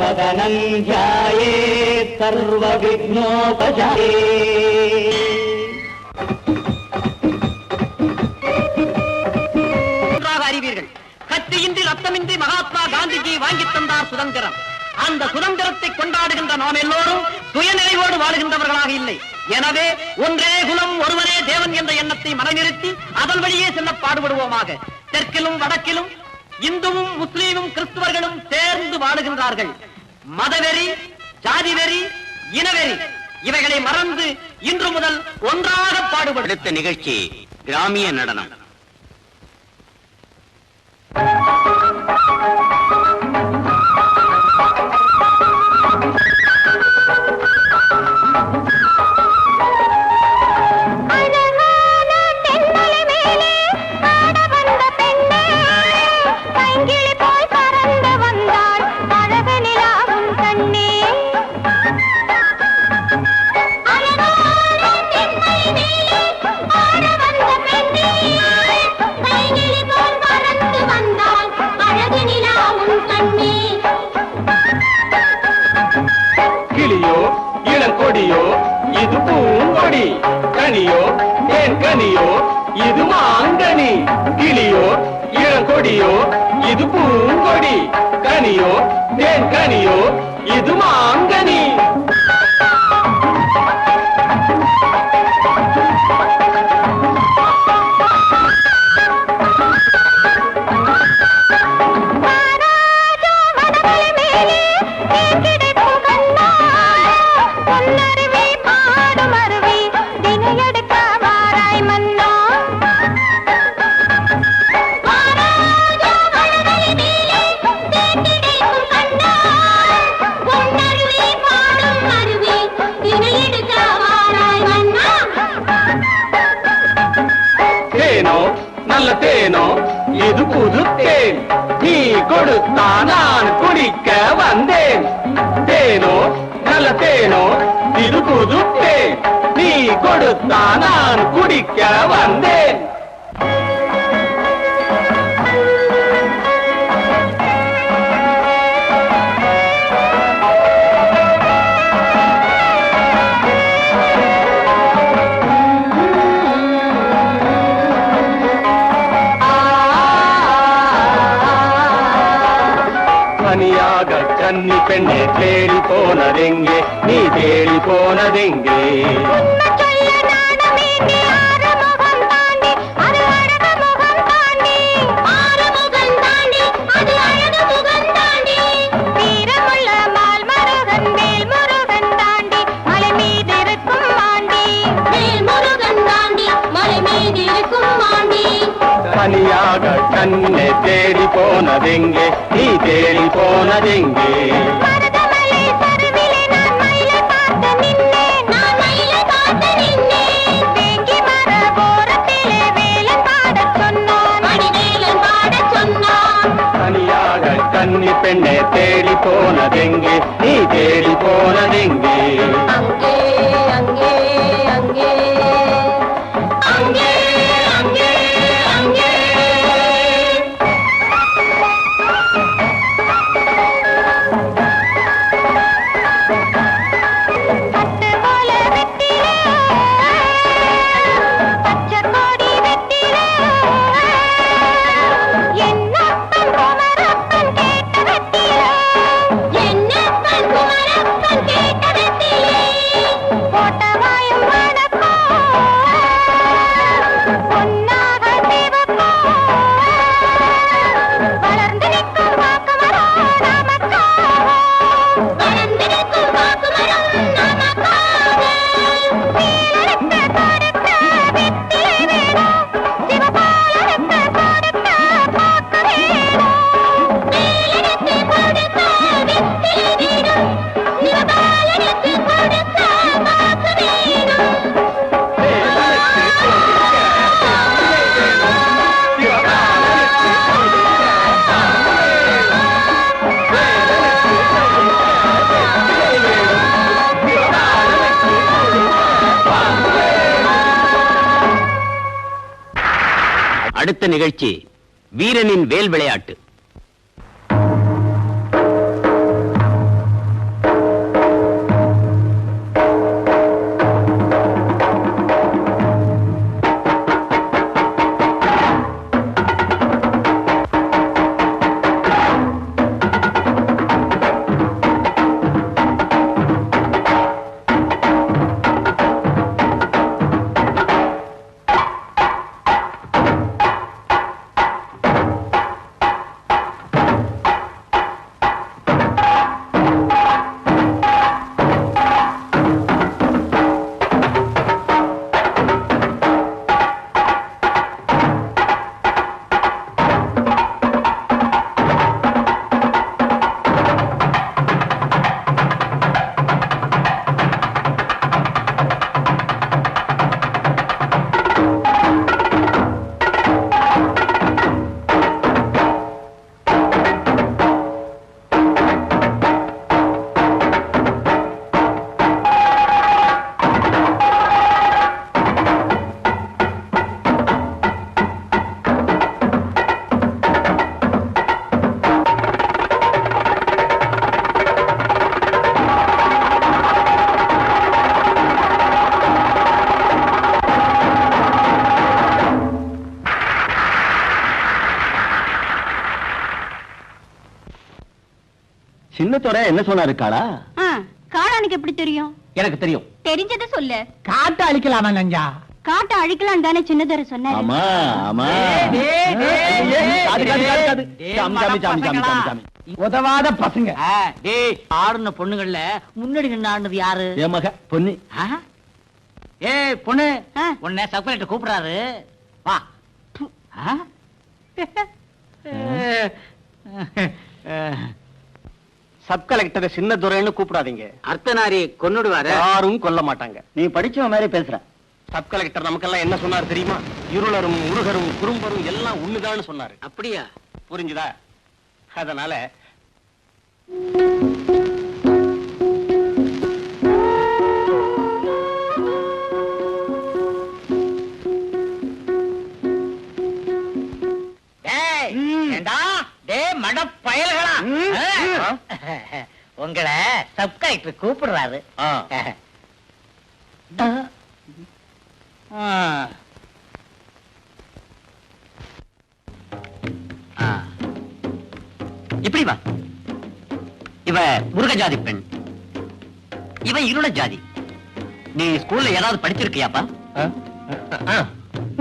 சதனஞ்சாயே சர்வ விக்னோபஜாயே. அறிவீர்கள், கத்தியின்றி ரத்தமின்றி மகாத்மா காந்திஜி வாங்கி தந்தார் சுதந்திரம். அந்த சுதந்திரத்தை கொண்டாடுகின்ற நாம் எல்லோரும் சுயநிறைவோடு வாழுகின்றவர்களாக இல்லை. எனவே ஒன்றே குலம் ஒருவனே தேவன் என்ற எண்ணத்தை மனநிறுத்தி அதன் வழியே செல்ல பாடுபடுவோமாக. தெற்கிலும் வடக்கிலும் இந்துவும் முஸ்லீமும் கிறிஸ்துவர்களும் சேர்ந்து வாழுகின்றார்கள். மதவெறி, ஜாதி வெறி, இனவெறி இவைகளை மறந்து இன்று முதல் ஒன்றாக பாடுபடும். அடுத்த நிகழ்ச்சி கிராமிய நடனம். கிளியோ இளங்கொடியோ இது பூங்கொடி, கனியோ தேன் கனியோ இது மாங்கனி. கிளியோ இளங்கொடியோ இது பூங்கொடி, கனியோ தேன் கனியோ இது மாங்கனி. தேனோ இது புது தேன், நீ கொடுத்தா நான் குடிக்க வந்தேன். தேனோ நல்ல தேனோ இது புது தேன், நீ கொடுத்தா நான் குடிக்க வந்தேன். தனியாக கன்னி பெண்ணே தேடி போனதெங்கே, நீ தேடி போனதெங்கே? தனியாக கண்ணே தேடி போனதெங்கே, நீ தேடி போனதெங்கே? தனியாக கன்னி பெண்ணே தேடி போனதெங்கே, நீ தேடி போனதெங்கே? அடுத்த நிகழ்ச்சி வீரனின் வேல் விளையாட்டு. சின்னத்துறை என்ன சொன்னாரு காளா? காளானுக்கு எப்படி தெரியும்? எனக்கு தெரியும். தெரிஞ்சதை சொல்லு. காட்டு அழிக்கலாமா நஞ்சா? காட்டை அழிக்கலாம் தானே சின்னதர சொன்னாரு. ஆமா ஆமா. உதவாத பசங்க. டேய் ஆடுன பொண்ணுகள்ல முன்னாடி நின்று ஆடுனது யாரு? என் மக பொண்ணு. ஏய் பொண்ணு, ஆ. உன்னை சப் கலெக்டர் கூப்பிடுறாரு, வா. சப் கலெக்டரை சின்னதுரைன்னு கூப்பிடாதீங்க. அர்த்தநாரி கொன்னுடுவாரு. யாரும் கொல்ல மாட்டாங்க. நீ படிச்சவன் மாதிரி பேசுற. சப் கலெக்டர் நமக்கெல்லாம் என்ன சொன்னார் தெரியுமா? இருளரும் முருகரும் குறும்பரும் எல்லாம் ஒண்ணுதான்னு சொன்னாரு. அப்படியா? புரிஞ்சுதா? அதனால மடப்பயல்களா, உங்களை சப் கலெக்டர் கூப்பிடுறாரு. இப்படி வா. இவ முருக ஜாதி பெண், இவன் இருள ஜாதி. நீ ஸ்கூல்ல ஏதாவது படிச்சிருக்கியாப்பா?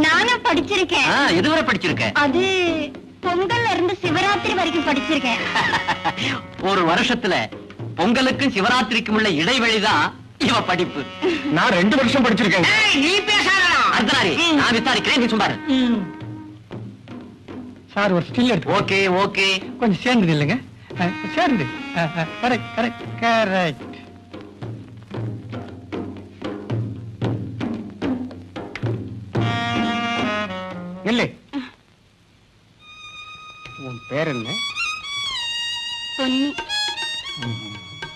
நானும் படிச்சிருக்கேன். எதுவரை படிச்சிருக்க? அது பொங்கல்ல இருந்து சிவராத்திரி வரைக்கும் படிச்சிருக்கேன். ஒரு வருஷத்துல பொங்கலுக்கும் சிவராத்திரிக்கும் உள்ள இடைவெளிதான் இவ படிப்பு. நான் 2 வருஷம் படிச்சிருக்கேன். நீ பேசாத. அர்த்தநாரி, நான் விசாரிக்கிறேன், நீ சும்மாரு. சார் ஒரு ஸ்டில் எடுத்து. Okay okay. கொஞ்சம் சேர்ந்து இல்லைங்க, சேர்ந்து. Correct correct correct. இல்லை, உன் பேர் என்ன? பொன்னி.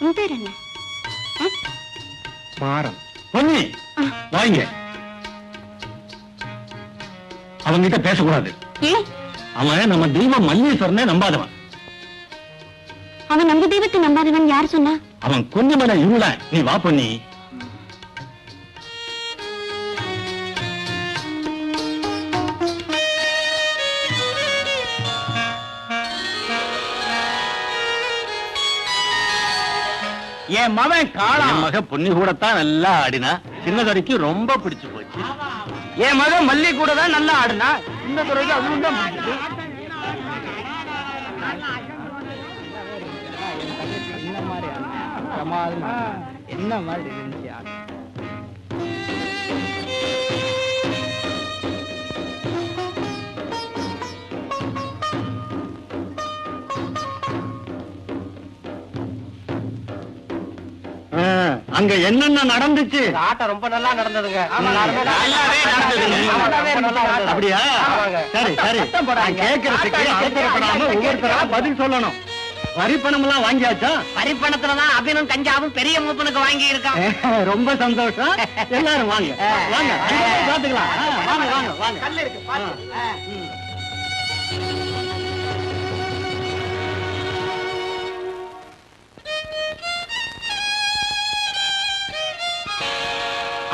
உன் பேர் என்ன? மாறன். பொன்னி வாங்க. அவங்கிட்ட பேசக்கூடாது. அவன் நம்ம தெய்வம் மல்லீஸ்வரனை நம்பாதவன். அவன் நம்ம தெய்வத்தை நம்பாதவன் யார் சொன்னா? அவன் கொஞ்சம் மேல இருள. நீ வா பொன்னி. என் மகன் காளா. என் மக பொன்னி கூடத்தான் நல்லா ஆடினா. சின்னதுரைக்கு ரொம்ப பிடிச்சு போச்சு. என் மகன் மல்லி கூட தான் நல்லா ஆடுனா. சின்னதுரைக்கு அதுவும் தான் பிடிச்சது. என்ன மாதிரி இருந்துச்சு ஆடு. அங்க என்னென்ன நடந்துச்சு? ஆட்டம் ரொம்ப நல்லா நடந்ததுங்க. நல்லாவே நடந்தது. அப்படியா? சரி சரி. நான் கேட்கறதுக்கு அவசரப்படாம ஒவ்வொருத்தரா பதில் சொல்லணும். வரி பணம் எல்லாம் வாங்கியாச்சா? வரிப்பணத்துலதான் அபினும் கஞ்சாவும் பெரிய மூப்பனுக்கு வாங்கி இருக்கான். ரொம்ப சந்தோஷம். எல்லாரும் வாங்க வாங்க, பாத்துக்கலாம். வாங்க வாங்க வாங்க.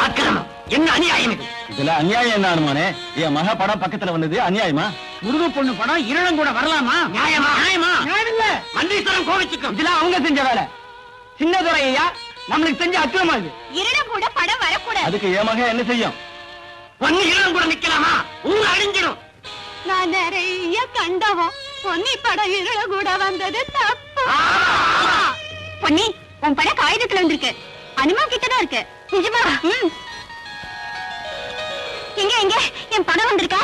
அக்கிரமம், என்ன அநியாயம் இது? இதுல அநியாயம் என்ன அனுமானே? என் மக படம் பக்கத்துல வந்தது அநியாயமா? முருக பொண்ணு படம் இருளம் கூட வரலாமா? நியாயமா? நியாயமா? நியாயம் இல்ல. மல்லீஸ்வரன் கோவிச்சுக்கும். இதெல்லாம் அவங்க செஞ்ச வேலை. சின்னதுரை ஐயா நம்மளுக்கு செஞ்ச அக்கிரமா இது. இருளும் கூட படம் வரக்கூடாது. அதுக்கு என் மக என்ன செய்யும்? பொண்ணு இருளும் கூட நிக்கலாமா? ஊர் அழிஞ்சிடும். நான் நிறைய கண்டவம். பொன்னி படம் இருள கூட வந்தது தப்பு. பொன்னி, உன் படம் காகிதத்துல வந்திருக்கு. அனிமா கிட்டதான் இருக்கு. நிஜமா? எங்க எங்க என் படம் வந்திருக்கா?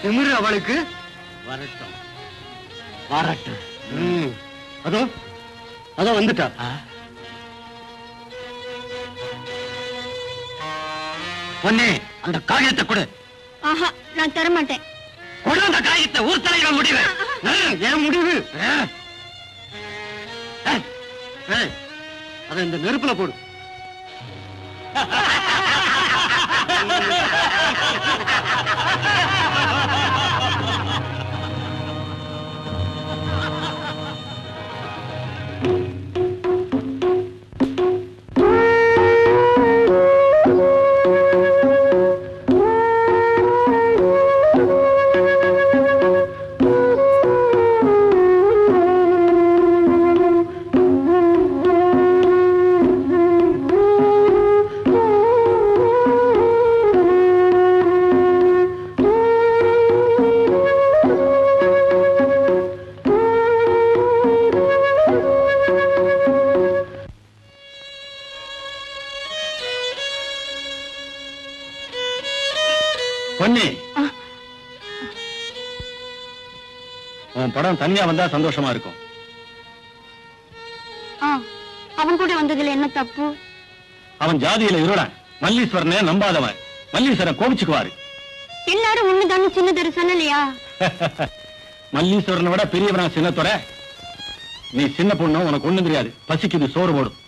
திமிரு அவளுக்கு. வரட்டும் வரட்டும். அதோ அதோ வந்துட்டா. பொண்ணே, அந்த காகிதத்தை கொடு. ஆஹா, நான் தர மாட்டேன். கொடு அந்த காகிதத்தை. ஊர் தலைவர் முடிவு. ஏன் முடிவு? அதை இந்த நெருப்புல போடு. பொன்னி, உன் படம் தனியா வந்தா சந்தோஷமா இருக்கும். அவன் கூட வந்ததுல என்ன தப்பு? அவன் ஜாதியில இருடான். மல்லீஸ்வரனே நம்பாதவன். மல்லீஸ்வரன் கோபிச்சுக்குவாரு. எல்லாரும் ஒண்ணுதானே சின்னதரு சொல்லலையா? மல்லீஸ்வரனை விட பெரியவனா சின்னத்தோட. நீ சின்ன பொண்ணு, உனக்கு ஒண்ணும் தெரியாது. பசிக்குது, சோறு போடும்.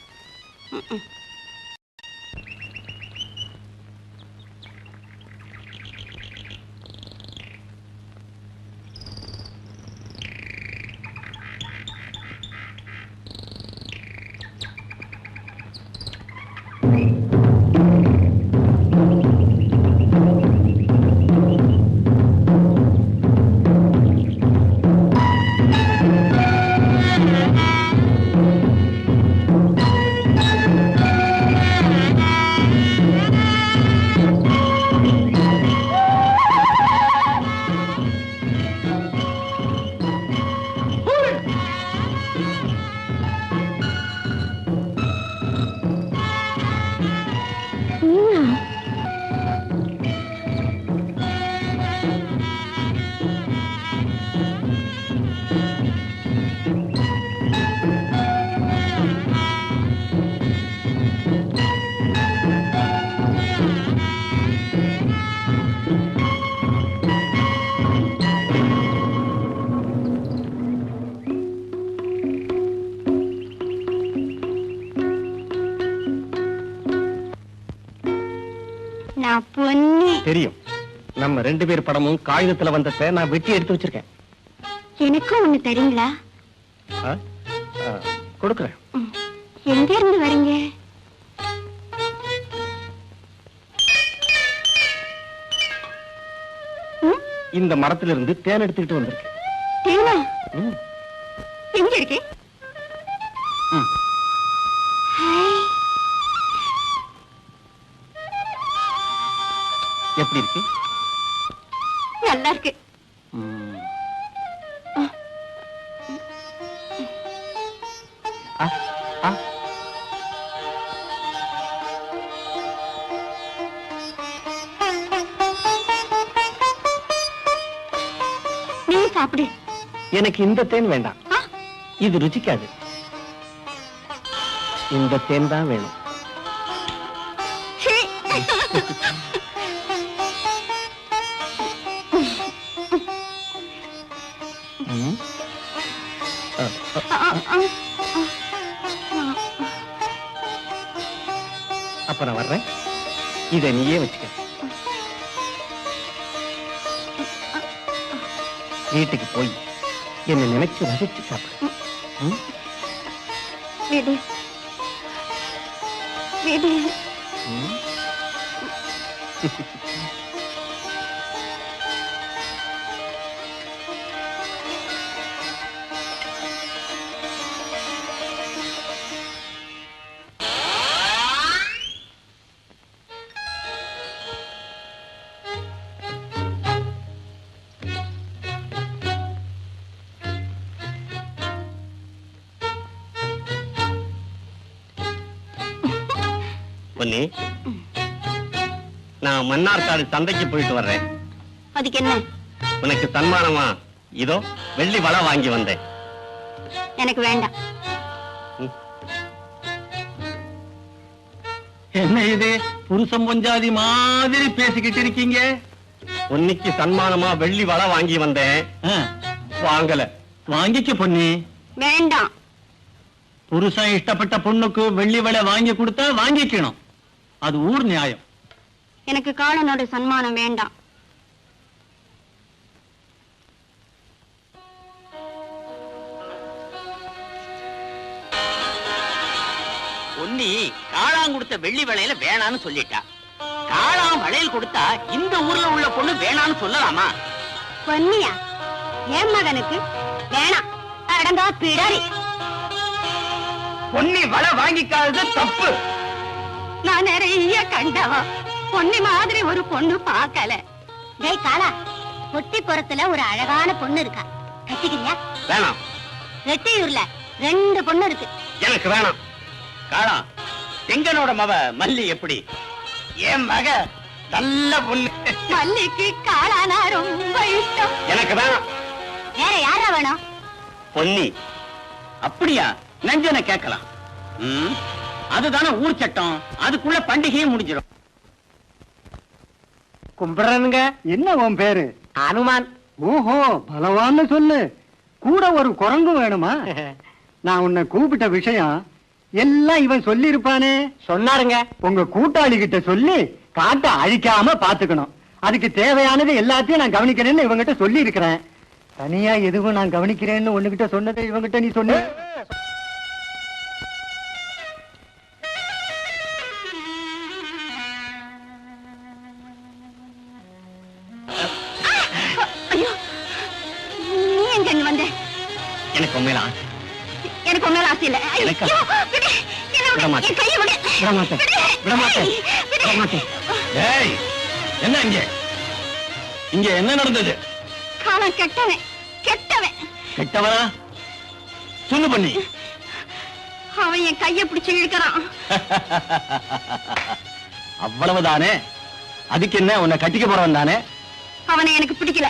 தெரியும். நம்ம 2 பேர் படமும் காகிதத்துல வந்ததை நான் வெட்டி எடுத்து வச்சிருக்கேன். எனக்கும் ஒண்ணு தரீங்களா? கொடுக்குறேன். எங்க இருந்து வரீங்க? இந்த மரத்துல இருந்து தேன் எடுத்துக்கிட்டு வந்திருக்கேன். தேனா? எங்க இருக்கு? எப்படி இருக்கு? நல்லா இருக்கு. நீ சாப்பிடு. எனக்கு இந்த தேன் வேண்டாம். இது ருச்சிக்காது. இந்த தேன் தான் வேணும். அப்ப நான் வர்றேன். இதை நீயே வச்சுக்க. வீட்டுக்கு போய் என்னை நினைச்சு ரசிச்சு சாப்பிடு. விடு விடு. பொன்னி, நான் மன்னார்காடு சந்தைக்கு போயிட்டு வர்றேன். அதுக்கு என்ன? உனக்கு சன்மானமா இதோ வெள்ளி வளை வாங்கி வந்தேன். எனக்கு வேண்டாம். என்ன இது புருஷம் பொஞ்சாதி மாதிரி பேசிக்கிட்டு இருக்கீங்க? பொன்னிக்கு சன்மானமா வெள்ளி வளை வாங்கி வந்தேன். வாங்கல. வாங்கிக்க பொன்னி. வேண்டாம். புருஷன் இஷ்டப்பட்ட பொண்ணுக்கு வெள்ளி வளை வாங்கி கொடுத்தா வாங்கிக்கணும். அது ஊர் நியாயம். எனக்கு காலனோட சன்மானம் வேண்டாம். பொன்னி காளான் கொடுத்த வெள்ளி வளையல வேணான்னு சொல்லிட்டா. காளான் வளையல் கொடுத்தா இந்த ஊர்ல உள்ள பொண்ணு வேணான்னு சொல்லலாமா? பொன்னியா? என் மகனுக்கு வேணாம். அடங்கா பிடாரி. பொன்னி வளை வாங்கிக்காதது தப்பு. நான் நிறைய கண்டவா. பொன்னி மாதிரி ஒரு பொண்ணு பார்க்கல. டேய் காளா, பொட்டிப்புறத்துல ஒரு அழகான பொண்ணு இருக்கா, கட்டிக்கிறியா? வேணாம். ரெட்டியூர்ல 2 பொண்ணு இருக்கு. எனக்கு வேணாம். காளான் செங்கனோட மவ மல்லி எப்படி? என் மக நல்ல பொண்ணு. மல்லிக்கு காளானா ரொம்ப இஷ்டம். எனக்கு வேணாம். வேற யாரா வேணும்? பொன்னி. அப்படியா? நெஞ்சனை கேட்கலாம். அதுதானே ஊர் சட்டம். அதுக்குள்ள பண்டிகையும் முடிஞ்சிடும். கும்பிடுறனுங்க. என்ன உன் பேரு? அனுமான். ஓஹோ, பலவான்னு சொல்லு. கூட ஒரு குரங்கு வேணுமா? நான் உன்னை கூப்பிட்ட விஷயம் எல்லாம் இவன் சொல்லி இருப்பானே. சொன்னாருங்க. உங்க கூட்டாளி கிட்ட சொல்லி காட்டை அழிக்காம பாத்துக்கணும். அதுக்கு தேவையானது எல்லாத்தையும் நான் கவனிக்கிறேன்னு இவங்கிட்ட சொல்லி இருக்கிறேன். தனியா எதுவும் நான் கவனிக்கிறேன்னு ஒண்ணுகிட்ட சொன்னதை இவங்கிட்ட நீ சொன்ன. ஐயோ, நீ எங்க இங்க வந்த? எனக்கு உண்மையில ஆசை. எனக்கு உண்மையில ஆசை இல்ல. எனக்கு ஐயோ, விடு. என்னை விடு. விட மாட்டேன். என் கையை விடு. விட மாட்டேன். விடு. விட மாட்டேன். விடு. விட மாட்டேன். ஏய், என்ன இங்க என்ன நடந்தது? காலம் கெட்டவன், கெட்டவன். கெட்டவனா? சொல்லு பண்ணி. அவன் என் கையை பிடிச்சு இழுக்கிறான். அவ்வளவுதானே? அதுக்கு என்ன, உன்னை கட்டிக்க போறவன் தானே? அவனை எனக்கு பிடிக்கல.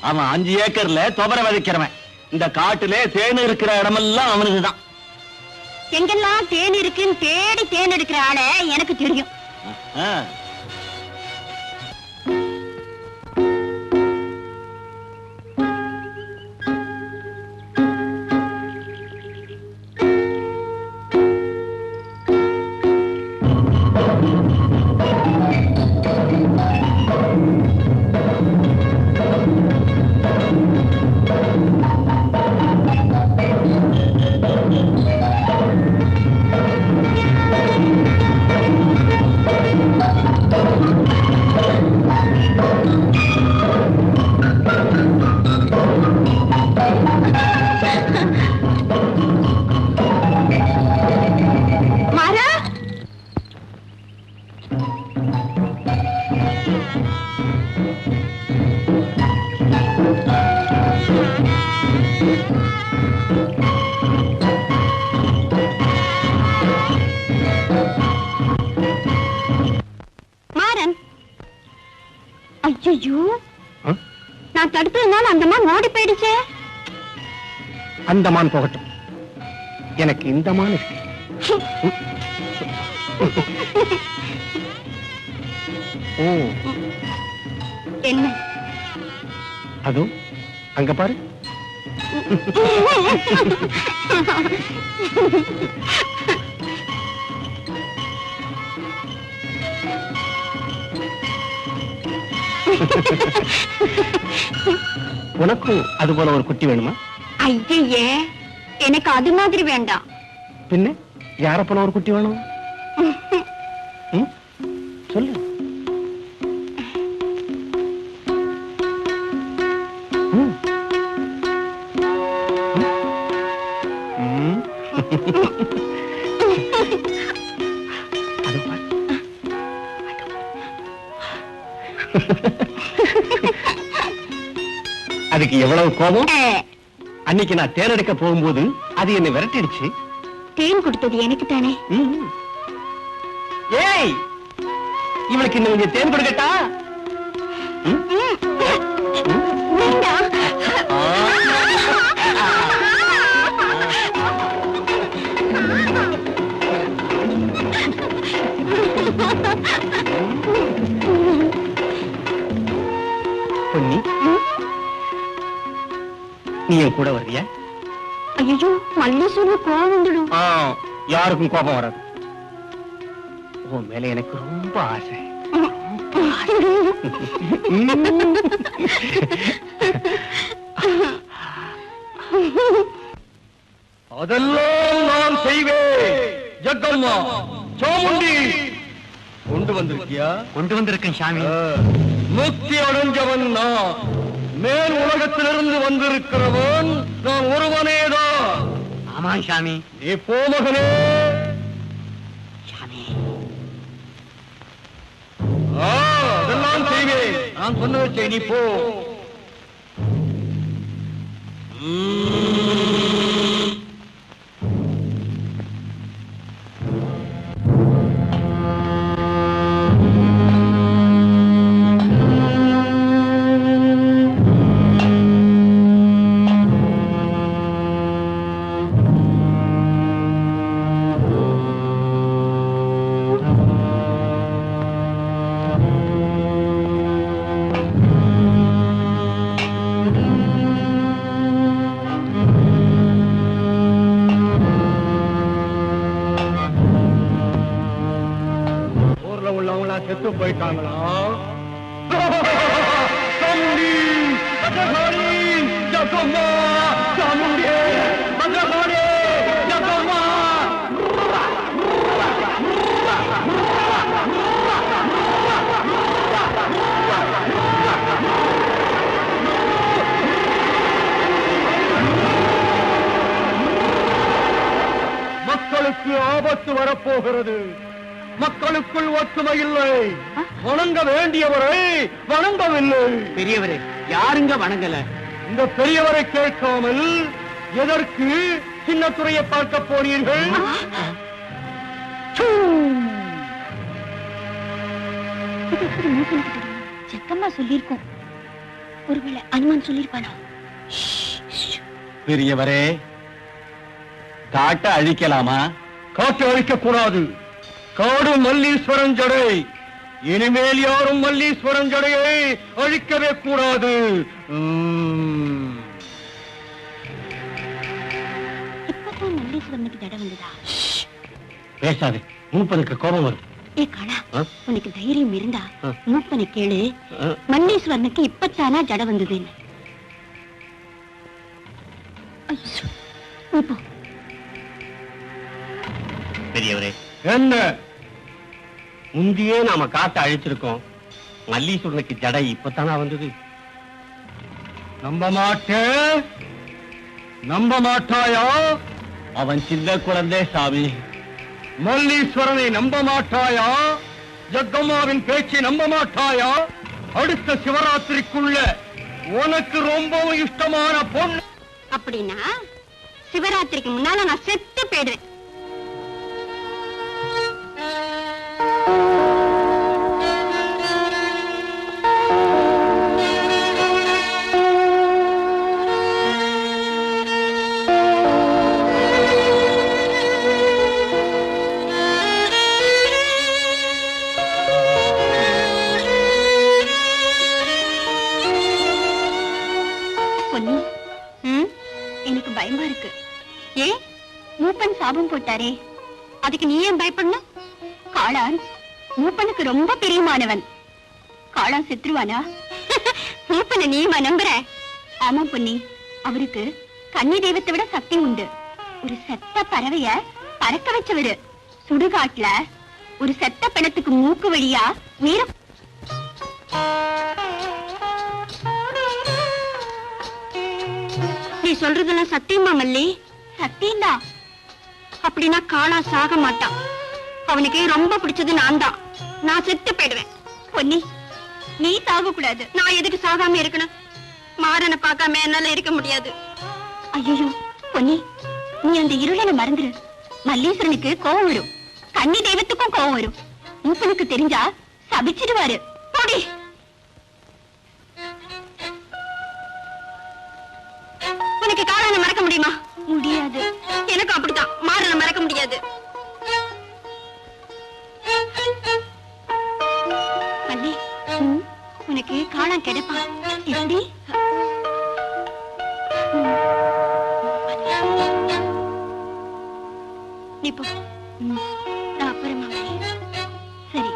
அவன் 5 ஏக்கர்ல துவர விதைக்கிறவன். இந்த காட்டுல தேன் இருக்கிற இடமெல்லாம் அவனுக்குதான். எங்கெல்லாம் தேன் இருக்குன்னு தேடி தேன் எடுக்கிற ஆளை எனக்கு தெரியும். ஆ. மாறா, மாறன். ஐயோ, நான் தடுத்ததுனால அந்த மான் ஓடி போயிடுச்சே. அந்த மான் போகட்டும். எனக்கு இந்த மான் இருக்கு. ஓ, என்ன? அதோ அங்க பாரு. உனக்கும் அது போல ஒரு குட்டி வேணுமா? ஐயே, எனக்கு அது மாதிரி வேண்டாம். பின்ன யார போல ஒரு குட்டி வேணும்? ம்? சொல்லு. ம். ம். அது பாரு. அதுக்கு எவ்வளவு கோபம்! அன்னைக்கு நான் தேன் எடுக்க போகும்போது அது என்னை விரட்டிடுச்சு. தேன் கொடுத்தது எனக்கு தானே. ஏய், இவளுக்கு இன்னும் கொஞ்சம் தேன் கொடுக்கட்டா? பொன்னி, நீ என் கூட வர்றியா? ஐயோ மல்லீஸ்வரன் கோவம் வந்துடும். யாருக்கும் கோபம் வராது. உன் மேல எனக்கு ரொம்ப ஆசை. அதெல்லாம் நான் செய்வேன். ஜக்கம்மா, சாமுண்டி கொண்டு வந்திருக்கியா? கொண்டு வந்திருக்கேன் சாமி. முக்தி அடைஞ்சவன் நான். மேல் உலகத்திலிருந்து வந்திருக்கிறவன் நான் ஒருவனேதான். ஆமாம் சாமி. நீ போ மகனே. சாமி, அதெல்லாம் செய்வேன். நான் சொன்னதை செய், நீ போ. செத்து போயிட்டாங்களா? சாமுண்டி, பத்ரகாளி, ஜக்கம்மா, சாமுண்டி, பத்ரகாளி, ஜக்கம்மா. மக்களுக்கு ஆபத்து வரப்போகிறது. மக்களுக்குள் ஒற்றுமை இல்லை. வணங்க வேண்டியவரை வணங்கவில்லை. பெரியவரே, யாருங்க வணங்கல? இந்த பெரியவரை கேட்காமல் எதற்கு சின்னத்துறையை பார்க்க போனீர்கள்? ஜக்கம்மா சொல்லிருக்கோம். ஒருவேளை அனுமான் சொல்லிருப்பானா? பெரியவரே, காட்டை அழிக்கலாமா? காட்டை அழிக்க கூடாது. காடு மல்லீஸ்வரன் ஜடை. இனிமேல் யாரும் மல்லீஸ்வரன் ஜடையை அழிக்கவே கூடாது. இப்பதான் மல்லீஸ்வரனுக்கு ஜடை வந்ததா? பேசாதே, மூப்பனுக்கு கோபம் வரும். ஏ காளா, உனக்கு தைரியம் இருந்தா மூப்பனை கேளு. மல்லீஸ்வரனுக்கு இப்பத்தானா ஜடை வந்ததுன்னு. பெரியவரே, என்ன முந்தியே நாம காட்டை அழிச்சிருக்கோம். மல்லீஸ்வரனுக்கு ஜடை இப்பத்தானா வந்தது. நம்ப மாட்டேன். நம்ப மாட்டாயா? அவன் சின்ன குழந்தை சாமி. மல்லீஸ்வரனை நம்ப மாட்டாயா? ஜக்கம்மாவின் பேச்சை நம்ப மாட்டாயா? அடுத்த சிவராத்திரிக்குள்ள உனக்கு ரொம்பவும் இஷ்டமான பொண்ணு. அப்படின்னா சிவராத்திரிக்கு முன்னால நான் செத்து போயிடுவேன். எனக்கு பயமா இருக்கு. ஏ, மூப்பன் சாபம் போட்டாரே, அதுக்கு நீ ஏன் பயப்படணும்? காளான் மூப்பனுக்கு ரொம்ப பிரியமானவன். காளான் செத்துருவானா? மூப்பனை நீமா நம்புற? ஆமா பொன்னி, அவருக்கு கன்னி தெய்வத்தை விட சக்தி உண்டு. ஒரு செத்த பறவைய பறக்க வச்சவரு. சுடுகாட்டுல ஒரு செத்த பிணத்துக்கு மூக்கு வழியா உயிர நீ சொல்றதெல்லாம் சத்தியமா மல்லி? சத்தியம்தான். அப்படின்னா காளா சாக மாட்டான். அவனுக்கு ரொம்ப பிடிச்சது நான் தான். நான் செத்து போயிடுவேன். பொன்னி, நீ சாக கூடாது. நான் எதுக்கு சாகாம இருக்கணும்? மாறனை பார்க்காம என்னால இருக்க முடியாது. ஐயோ பொன்னி, நீ அந்த இருளனை மறந்துரு. மல்லீஸ்வரனுக்கு கோவம் வரும். கன்னி தெய்வத்துக்கும் கோவம் வரும். மூப்பனுக்கு தெரிஞ்சா சபிச்சிடுவாரு. போடி. நீ போ. நான் அப்புறமா வரேன். சரி.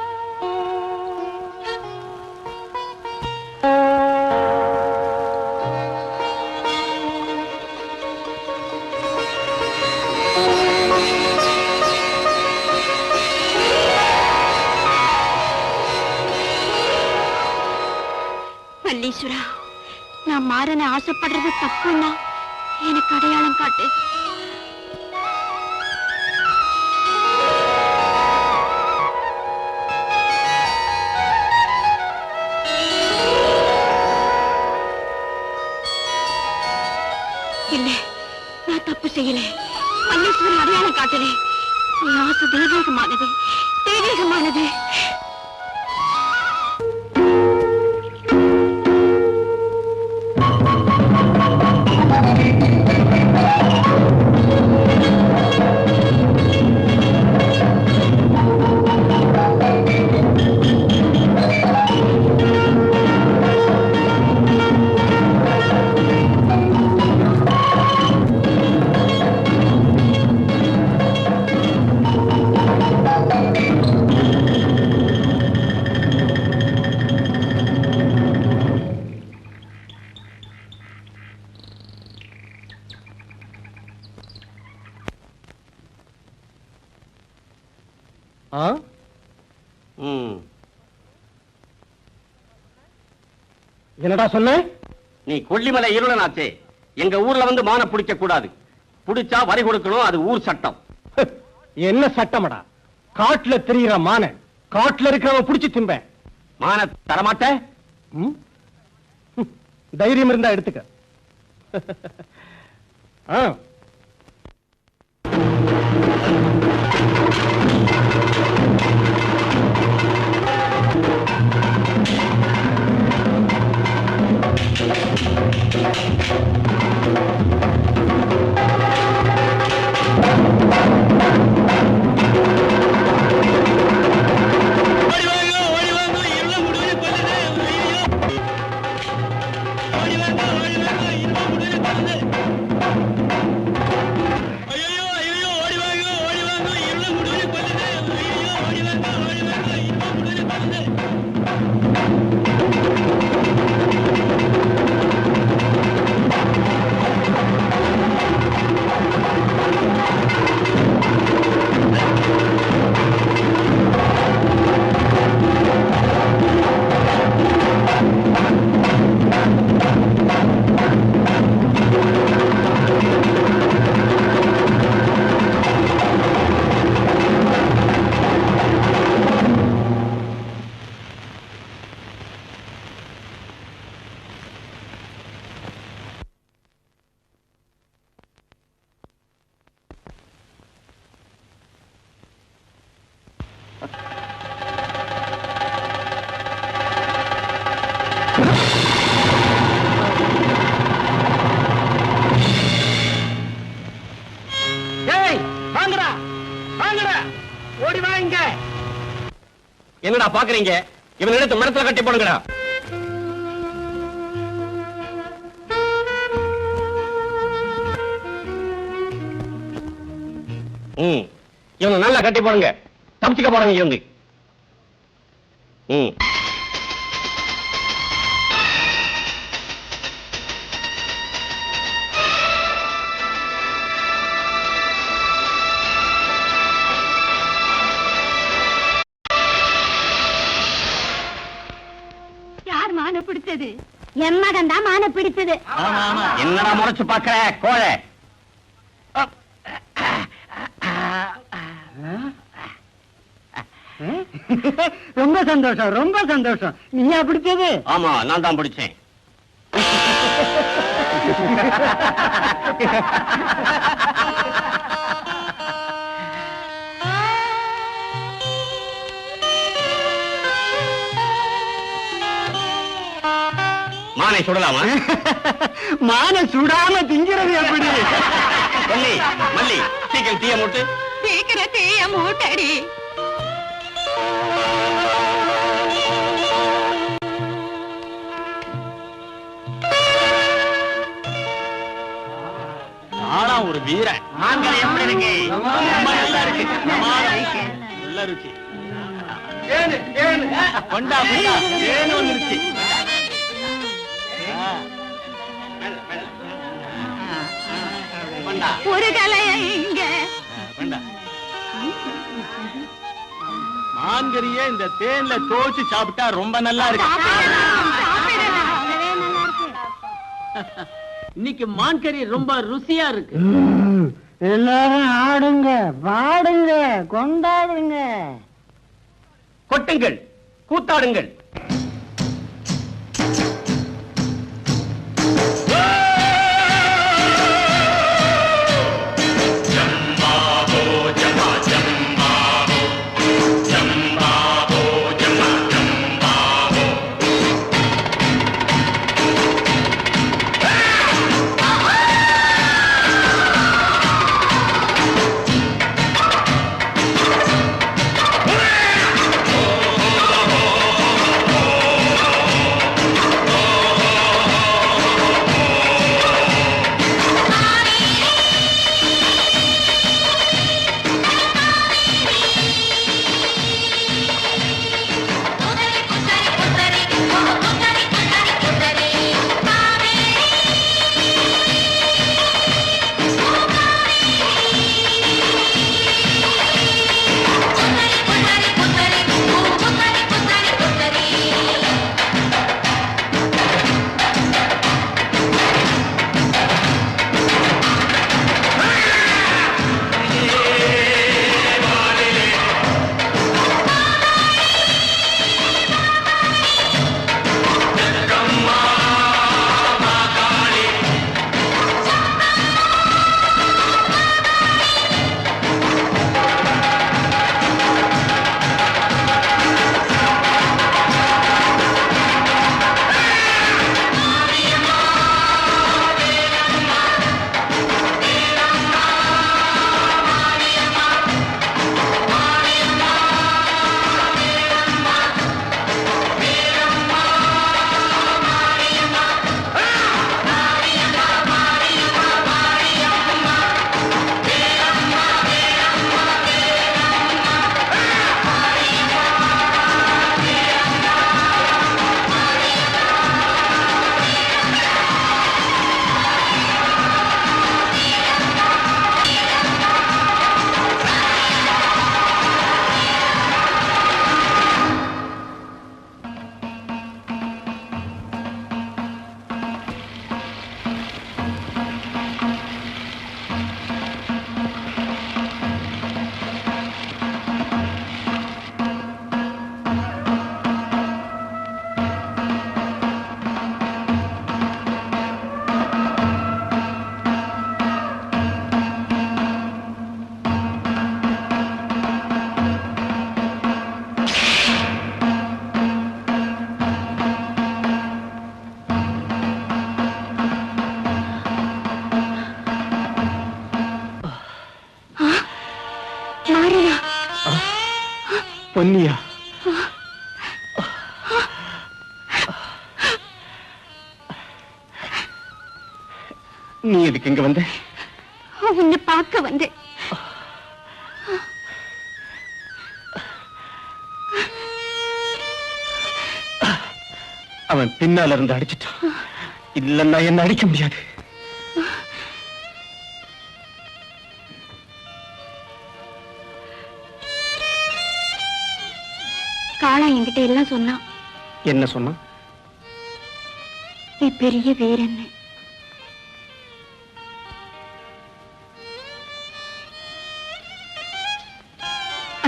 மல்லீஸ்வரா, நான் மாறன ஆசைப்படுறது தப்புன்னா எனக்கு அடையாளம் காட்டு. இல்ல, நான் தப்பு செய்யல. மல்லீஸ்வரன் அடையாளம் காட்டுறேன். என் ஆசை தெய்வீகமானது, தெய்வீகமானது. என்னடா சொன்ன? நீ கொல்லிமலை இருளனாச்சே, எங்க ஊர்ல வந்து மான பிடிக்க கூடாது. பிடிச்சா வரி கொடுக்கணும், அது ஊர் சட்டம். என்ன சட்டமடா? காட்டுல தெரியுற மான காட்டுல இருக்கிறவன் பிடிச்சு திம்ப. மான தரமாட்ட? தைரியம் இருந்தா எடுத்துக்க. என்னடா பாக்குறீங்க? இவன் எடுத்து மரத்துல கட்டி போடுங்கடா. இவனை நல்லா கட்டி போடுங்க. தப்பிச்சுக்க போறாங்க இவங்க. பிடிச்சது என் மகன் தான் மான பிடிச்சது. என்னடா முறைச்சு பாக்குற கோழை? ரொம்ப சந்தோஷம், ரொம்ப சந்தோஷம். நீயா பிடிச்சது? ஆமா, நான் தான் பிடிச்சேன். மானை சுடலாமா? மான சுடாம திங்கிறது எப்படி? மல்லி, மல்லி, சீக்கிரம் தீய மூட்டு. சீக்கிரம் தீய மூட்டடி. ஆளா நான் ஒரு வீரன். மாங்கரை எப்படி இருக்கு? ரொம்ப நல்லா இருக்கு. நல்ல ருச்சி. ஏனு ஏனு கொண்டா கொண்டா ஏனு வந்துருச்சு. கொண்டா ஒரு கலைய இங்க கொண்டா. மாங்கரிய இந்த தேன்ல தோச்சு சாப்பிட்டா ரொம்ப நல்லா இருக்கு. இன்னைக்கு மான்கறி ரொம்ப ருசியா இருக்கு. எல்லாரும் ஆடுங்க, பாடுங்க, கொண்டாடுங்க. கொட்டுங்கள், கூத்தாடுங்கள். பொன்னியா? நீ எதுக்கு இங்க வந்த? உன்னை பார்க்க வந்தேன். அவன் பின்னால இருந்து அடிச்சிட்டான். இல்லன்னா என்ன அடிக்க முடியாது. காளா என்கிட்ட எல்லாம் சொன்னான். என்ன சொன்னா? நீ பெரிய வீரன்.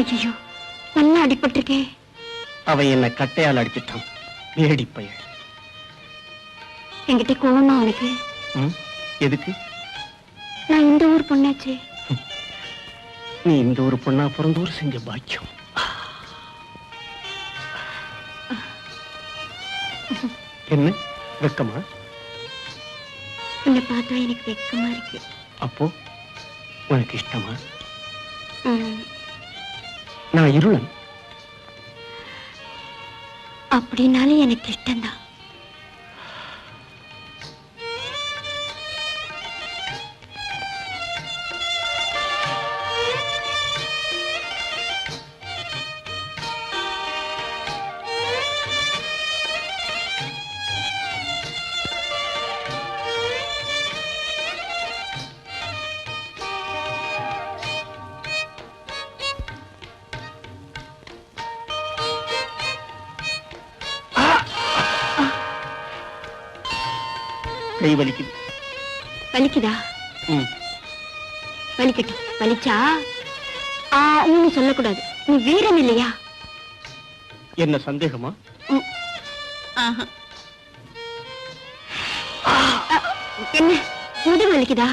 ஐயோ, நல்லா அடிபட்டிருக்கே. அவன் என்ன கட்டையால் அடிச்சிட்டான். வேடி பையன். என்கிட்ட கோவமா அவனுக்கு? எதுக்கு? நான் இந்த ஊர் பொண்ணாச்சே. நீ இந்த ஊர் பொண்ணா பிறந்தூர் செஞ்ச பாக்கியம். என்ன வெக்கமா? உன்னை பார்த்தா எனக்கு வெக்கமா இருக்கு. அப்போ உனக்கு இஷ்டமா? நான் இருளன். அப்படின்னாலும் எனக்கு இஷ்டம்தான். கை வலிக்குது. வலிக்குதா? ம். வலிக்கட்டும். வலிச்சா சொல்லக்கூடாது. நீ வீரன் இல்லையா? என்ன சந்தேகமா? என்ன முதுகு வலிக்குதா?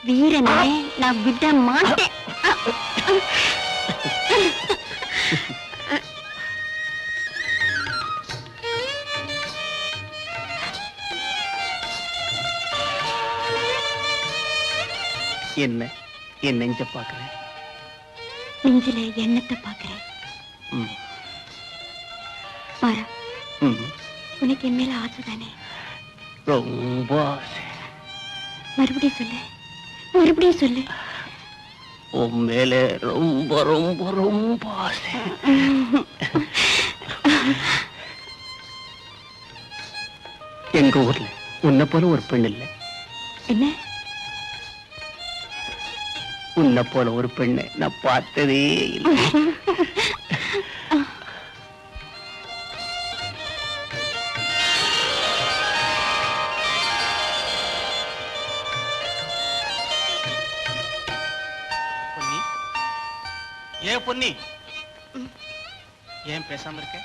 வீரனே நான் விட மாட்டேன். என்ன என் நெஞ்ச பாக்குறேன். நெஞ்சில எண்ணத்தை பாக்குறேன். மாறா, உனக்கு என் மேல ஆசைதானே? ரொம்ப ஆசை. மறுபடியும் சொல்லு, மறுபடியும் சொல்லு. உன் மேல ரொம்ப ரொம்ப ரொம்ப ஆசை. எங்க ஊர்ல உன்னை போல ஒரு பெண் இல்லை. என்ன? உன்னை போல ஒரு பெண்ணை நான் பார்த்ததே இல்லை. பொன்னி, ஏன் பொன்னி, ஏன் பேசாம இருக்க?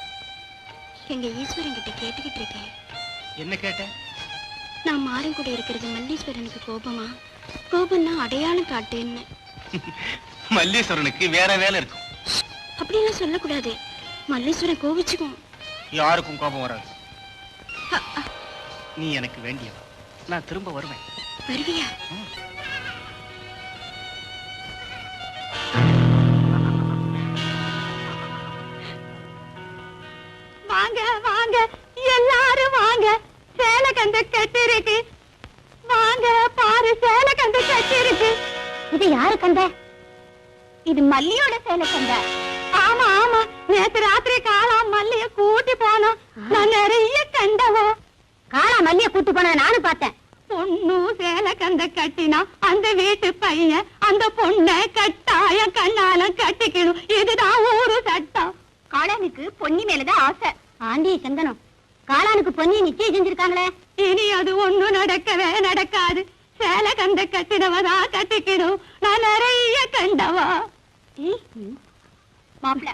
எங்க ஈஸ்வரன் கிட்ட கேட்டுக்கிட்டு இருக்கேன். என்ன கேட்ட? நான் மாறன் கூட இருக்கிறது மல்லீஸ்வரனுக்கு கோபமா? கோபம்னா அடையாளம் காட்டுன்னு. மல்லீஸ்வரனுக்கு வேற வேலை இருக்கும். அப்படியெல்லாம் சொல்லக்கூடாது. மல்லீஸ்வரன் கோபிச்சுக்கும். யாருக்கும் கோபம் வராது. நீ எனக்கு வேண்டியவ. நான் திரும்ப வருவேன். வருவியா? வாங்க வாங்க எல்லாரும் வாங்க. சேலை கந்த கட்டு இருக்கு. வாங்க பாரு, சேலை கந்த கட்டு இருக்கு. இது யாரு கந்த? இது மல்லியோட சேலை கந்த. ஆமா ஆமா, நேத்து ராத்திரி காலா மல்லிய கூட்டி போனோம். நான் நிறைய கண்டவோ. காலா மல்லிய கூட்டி போன நானும் பார்த்தேன். பொண்ணு சேலை கந்த கட்டினா அந்த வீட்டு பையன் அந்த பொண்ணை கட்டாய கண்ணால கட்டிக்கணும். இதுதான் ஊரு சட்டம். காளானுக்கு பொன்னி மேலதான் ஆசை. ஆண்டி சந்தனம், காளானுக்கு பொன்னி நிச்சயம் செஞ்சிருக்காங்களே. இனி அது ஒண்ணும் நடக்கவே நடக்காது. சேலை கந்த கட்டினவதா கட்டிக்கணும். நான் நிறைய கண்டவா. மாப்பிள்ள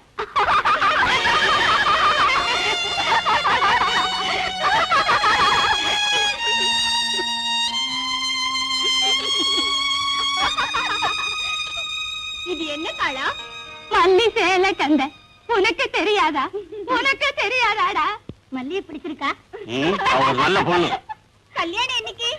இது என்ன காளா? மல்லி சேலை கந்த. உனக்கு தெரியாதா? உனக்கு தெரியாதாடா? மல்லியை பிடிச்சிருக்கா? அவர் நல்ல பொண்ணு. கல்யாணம் இன்னைக்கு.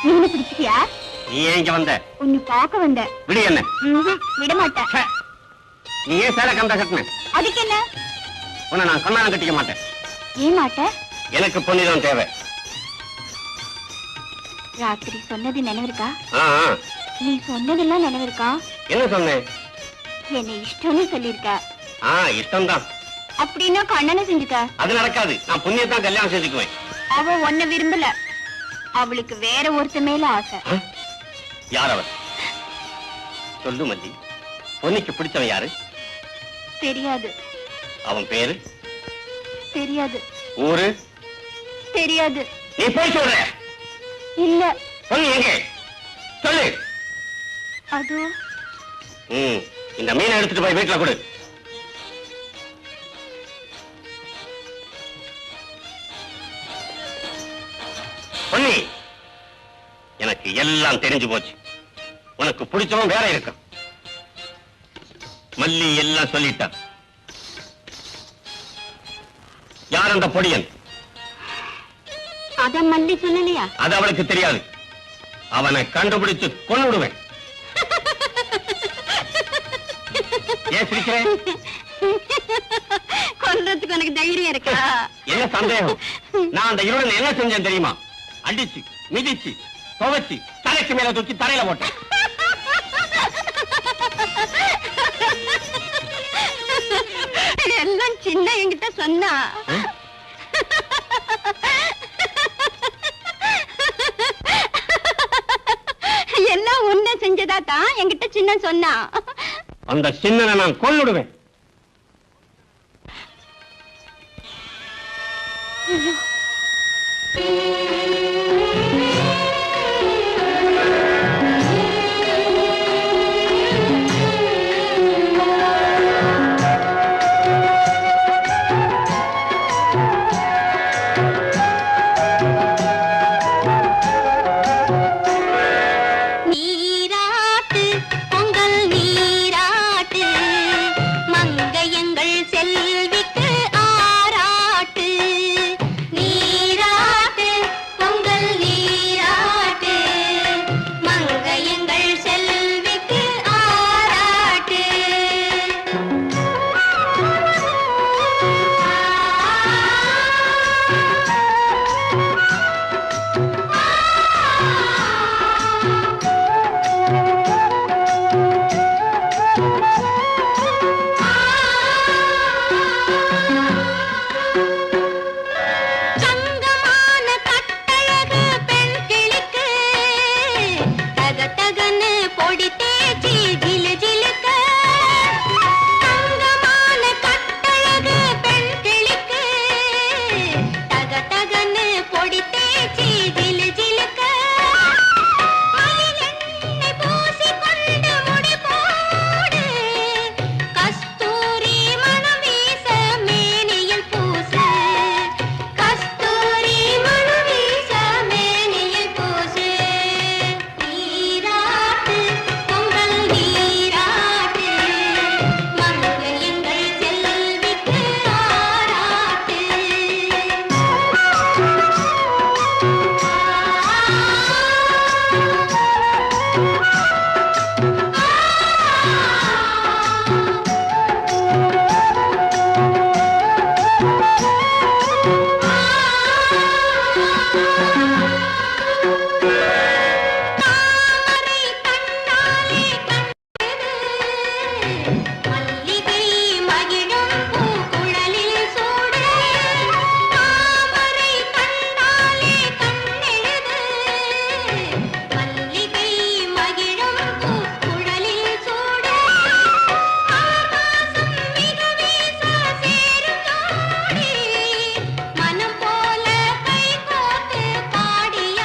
மீனை பிடிச்சிட்டியா? நீ ஏன் இங்க வந்த? உன்னை பார்க்க வந்த. விடு என்ன? விட மாட்டேன். நீ ஏன் சேலை கந்த கட்டின? அதுக்கு என்ன? உன்னை நான் கண்ணாலம் கட்டிக்க மாட்டேன். ஏன் மாட்ட? எனக்கு பொன்னிதான் தேவை. ராத்திரி சொன்னது நினைவிருக்கா? ஆ, ஆ. நீ சொன்னதெல்லாம் நினைவிருக்கா? என்ன சொன்னேன்? என்னை இஷ்டம்னு சொல்லிருக்க. இஷ்டம்தான். அப்படின்னா கண்ணனை செஞ்சுக்க. அது நடக்காது. நான் புண்ணியத்தான் கல்யாணம் செஞ்சுக்குவேன். அவ உன்னை விரும்பல. அவளுக்கு வேற ஒருத்த மேல ஆசை. யார் அவர்? சொல்லு மல்லி. பொன்னிக்கு பிடிச்சவன் யாரு? தெரியாது. அவன் பேரு? தெரியாது. ஊரு? தெரியாது. நீ போய் சொல்ற? இல்ல. பொன்னி எங்கே? சொல்லு. அது இந்த மீனை எடுத்துட்டு போய் வீட்டுல கொடு. பொன்னி, எனக்கு எல்லாம் தெரிஞ்சு போச்சு. உனக்கு பிடிச்சவன் வேற இருக்கான். மல்லி எல்லாம் சொல்லிட்டான். யார் அந்த பொடியன்? அத மல்லி சொல்லலையா? அது அவளுக்கு தெரியாது. அவனை கண்டுபிடிச்சு கொன்னுடுவேன். ஏன் சிரிக்கிறேன்? கொல்றதுக்கு உனக்கு தைரியம் இருக்கா? என்ன சந்தேகம்? நான் அந்த இருளன் என்ன செஞ்சேன் தெரியுமா? அடிச்சு மிதிச்சு துவைச்சு தலைக்கு மேல தூக்கி தரையில போட்டேன். எல்லாம் சின்ன என்கிட்ட சொன்னா. எல்லாம் உன்ன செஞ்சதா தான் என்கிட்ட சின்ன சொன்னா. அந்த சின்னனை நான் கொன்னுடுவேன். மனம் போல கை கோத்து பாடிய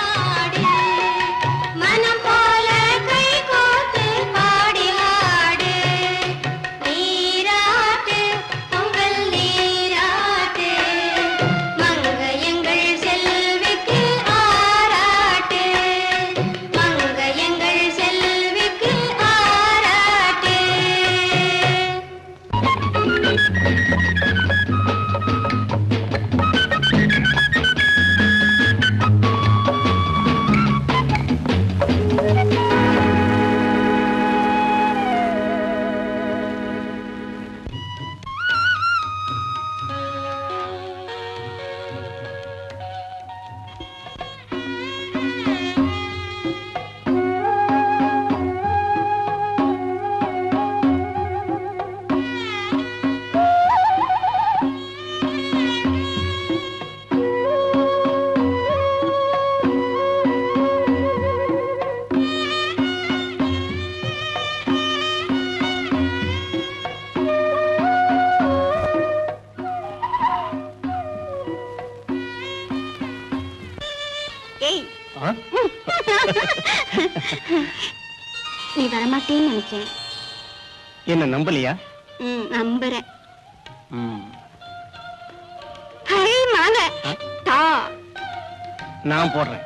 ஏய் நீ வரமாட்டேன்னு நினைச்சேன். என்ன நம்பலையா? நம்புறேன். ஹை மாலை தா. நான் போடுறேன்.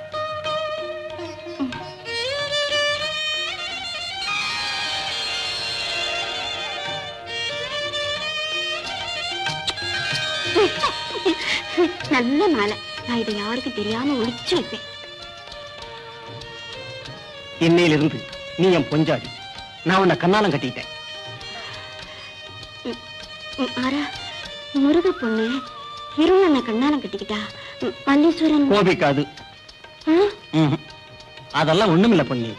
நல்ல மாலை. நான் இதை யாருக்கு தெரியாம ஒளிச்சு வைப்பேன். இன்னையிலிருந்து நீ என் பொஞ்சாடி. நான் உன்னை கண்ணாலம் கட்டிட்டேன். ஆரா, முருக பொண்ணு இருள கண்ணாலம் கட்டிக்கிட்டா மல்லீஸ்வரன் கோபிக்காது. அதெல்லாம் ஒண்ணுமில்ல பொண்ணு.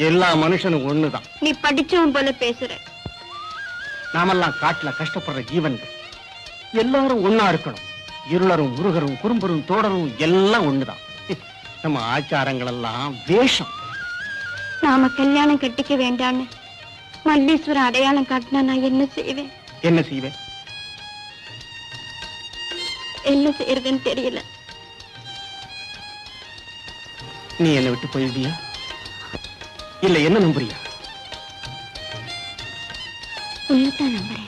எல்லா மனுஷனும் ஒண்ணுதான். நீ படிச்சவன் போல பேசுற. நாமெல்லாம் காட்டுல கஷ்டப்படுற ஜீவன்கள். எல்லாரும் ஒன்னா இருக்கணும். இருளரும் முருகரும் குறும்பரும் தோடரும் எல்லாம் ஒண்ணுதான். நம்ம ஆச்சாரங்கள் எல்லாம் வேஷம். நாம கல்யாணம் கட்டிக்க வேண்டான்னு மல்லீஸ்வரன் அடையாளம் காட்டினா நான் என்ன செய்வேன்? என்ன செய்வேன்? என்ன செய்யறதுன்னு தெரியல. நீ என்னை விட்டு போயிடுவியா? இல்ல என்ன நம்புறியா? உள்ளதான் நம்புறேன்.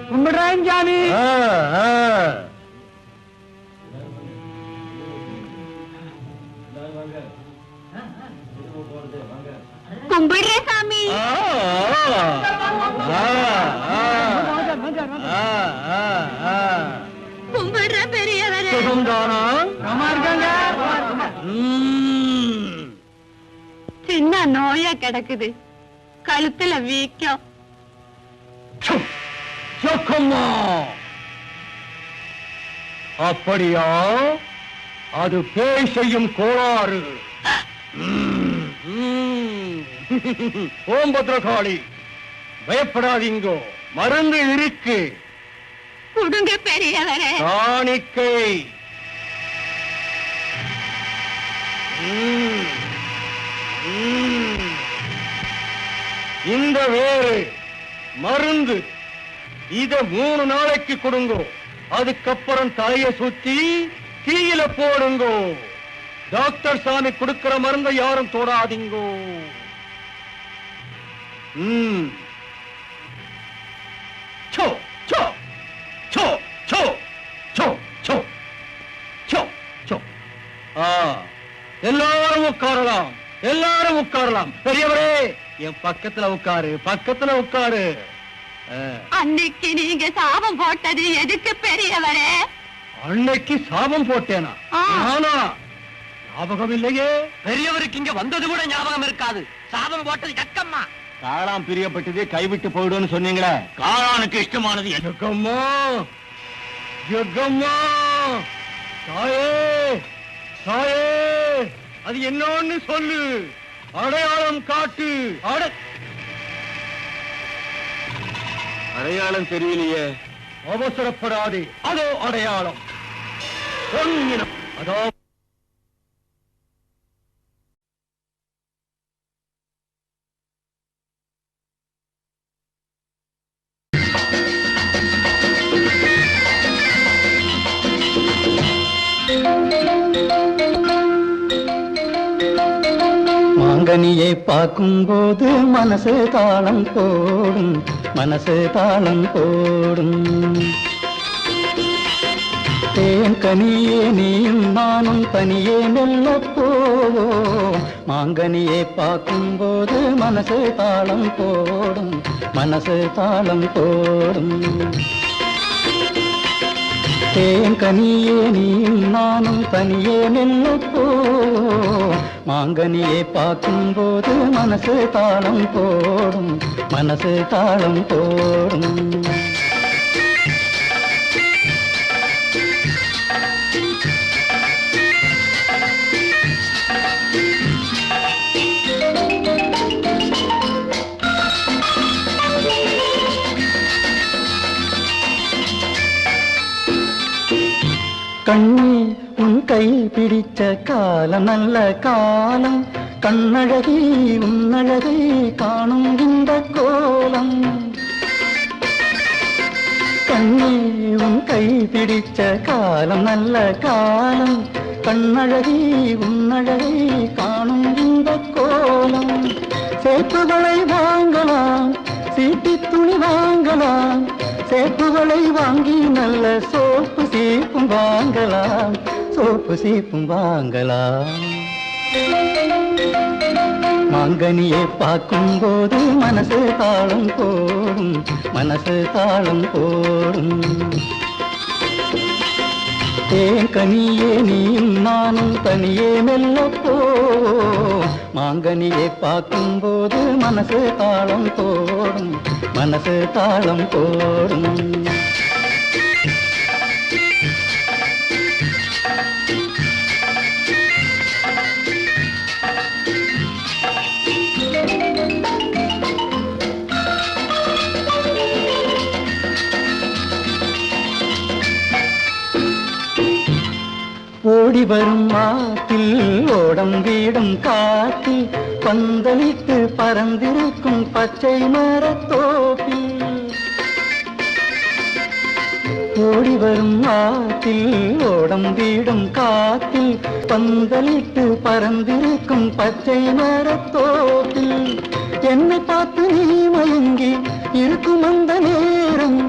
கும்பிடுறேன் சாமி. கும்பிடுறேன் சாமி. கும்பிடுற பெரியவரே. சின்ன நோயா கிடக்குது. கழுத்துல வீக்கம். அப்படியா? அது பேய் செய்யும் கோளாறு. ஓம் பத்ரகாளி, பயப்படாதீங்கோ, மருந்து இருக்கு. கொடுங்க பெரியவரே. காணிக்கை. இந்த வேறு மருந்து இத 3 நாளைக்கு கொடுங்கோ. அதுக்கப்புறம் தலைய சுத்தி தீயில போடுங்கோ. டாக்டர் சாமி கொடுக்கிற மருந்தை யாரும் தொடாதீங்கோ. சோ சோ சோ சோ சோ சோ சோ சோ. எல்லாரும் உட்காரலாம், எல்லாரும் உட்காரலாம். பெரியவரே, என் பக்கத்துல உட்காரு, பக்கத்துல உட்காரு. அன்னைக்கு நீங்க சாபம் போட்டது எதுக்கு பெரியவரே? அன்னைக்கு சாபம் போட்டேனா? ஆனா ஞாபகம் இல்லையே. பெரியவருக்கு இங்க வந்தது கூட ஞாபகம் இருக்காது. சாபம் போட்டது ஜக்கம்மா. காளான் பிரியப்பட்டதே கைவிட்டு போயிடும்னு சொன்னீங்களே. காளானுக்கு இஷ்டமானது என்ன? ஜக்கம்மா, ஜக்கம்மா, தாயே, தாயே, அது என்னன்னு சொல்லு. அடையாளம் காட்டு. அடையாளம் தெரியலையே. அவசரப்படாதே. அதோ அடையாளம். அதோ மாங்கனியை பார்க்கும்போது மனசு தாளம் போடும், மனசு தாளம் போடும். தேன் கனியே நீயும் நானும் தனியே மெல்ல போவோம். மாங்கனியை பார்க்கும்போது மனசு தாளம் போடும், மனசு தாளம் போடும். தேன் கனியே நீயும் நானும் தனியே மெல்ல போவோம். மாங்கனியை பார்க்கும்போது மனசு தாளம் போடும், மனசு தாளம் போடும். கண்ணே உன் கை பிடிச்ச காலம் நல்ல காலம், கண்ணழகி உன்னழகை காணும் இந்த கோலம். கண்ணே உன் கை பிடிச்ச காலம் நல்ல காலம், கண்ணழகி உன்னழகை காணும் இந்த கோலம். சேப்புகளை வாங்கலாம், சீட்டி துணி வாங்கலாம், சேப்புகளை வாங்கி நல்ல சோப்பு சீப்பும் வாங்கலாம், சோப்பு சீப்பும் வாங்கலாம். மாங்கனியை பார்க்கும் போது மனசு தாளம் போடும், மனசு தாளம் போடும். தேன் கனியே நீயும் நானும் தனியே மெல்ல போ, மாங்கனியை பார்க்கும் போது மனசு தாளம் போடும், மனசு தாளம் போடும். ஓடி வரும் ஆற்றில் ஓடம் வீடும் காட்டில், பந்தலிட்டு பறந்திருக்கும் பச்சை மரத்தோப்பில். ஓடி வரும் ஆற்றில் ஓடம் வீடும் காட்டில், பந்தலிட்டு பறந்திருக்கும் பச்சை மரத்தோப்பில். என்னை பார்த்து நீ மயங்கி இருக்கும் அந்த நேரம்,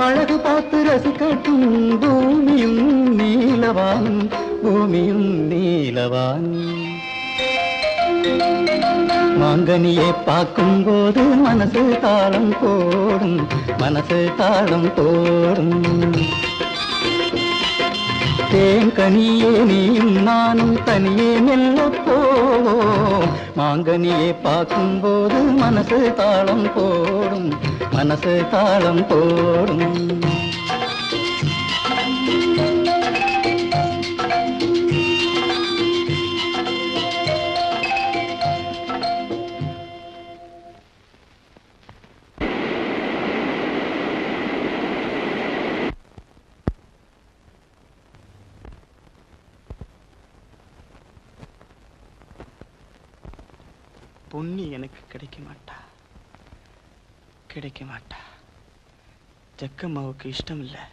அழகு பார்த்து ரசிக்கட்டும் பூமியும் நீலவான், பூமியும் நீலவான். மாங்கனியை பார்க்கும் போது மனசு தாளம் போடும், மனசு தாளம் போடும். தேன் கனியே நீயும் நானும் தனியே மெல்ல போவோம், மாங்கனியை பார்க்கும் போது மனசு தாளம் போடும், மனசு தாளம் போடும். பொன்னி எனக்கு கிடைக்க மாட்டா, கிடைக்க மாட்டா. ஜக்கம்மாவுக்கு இஷ்டம் இல்லை.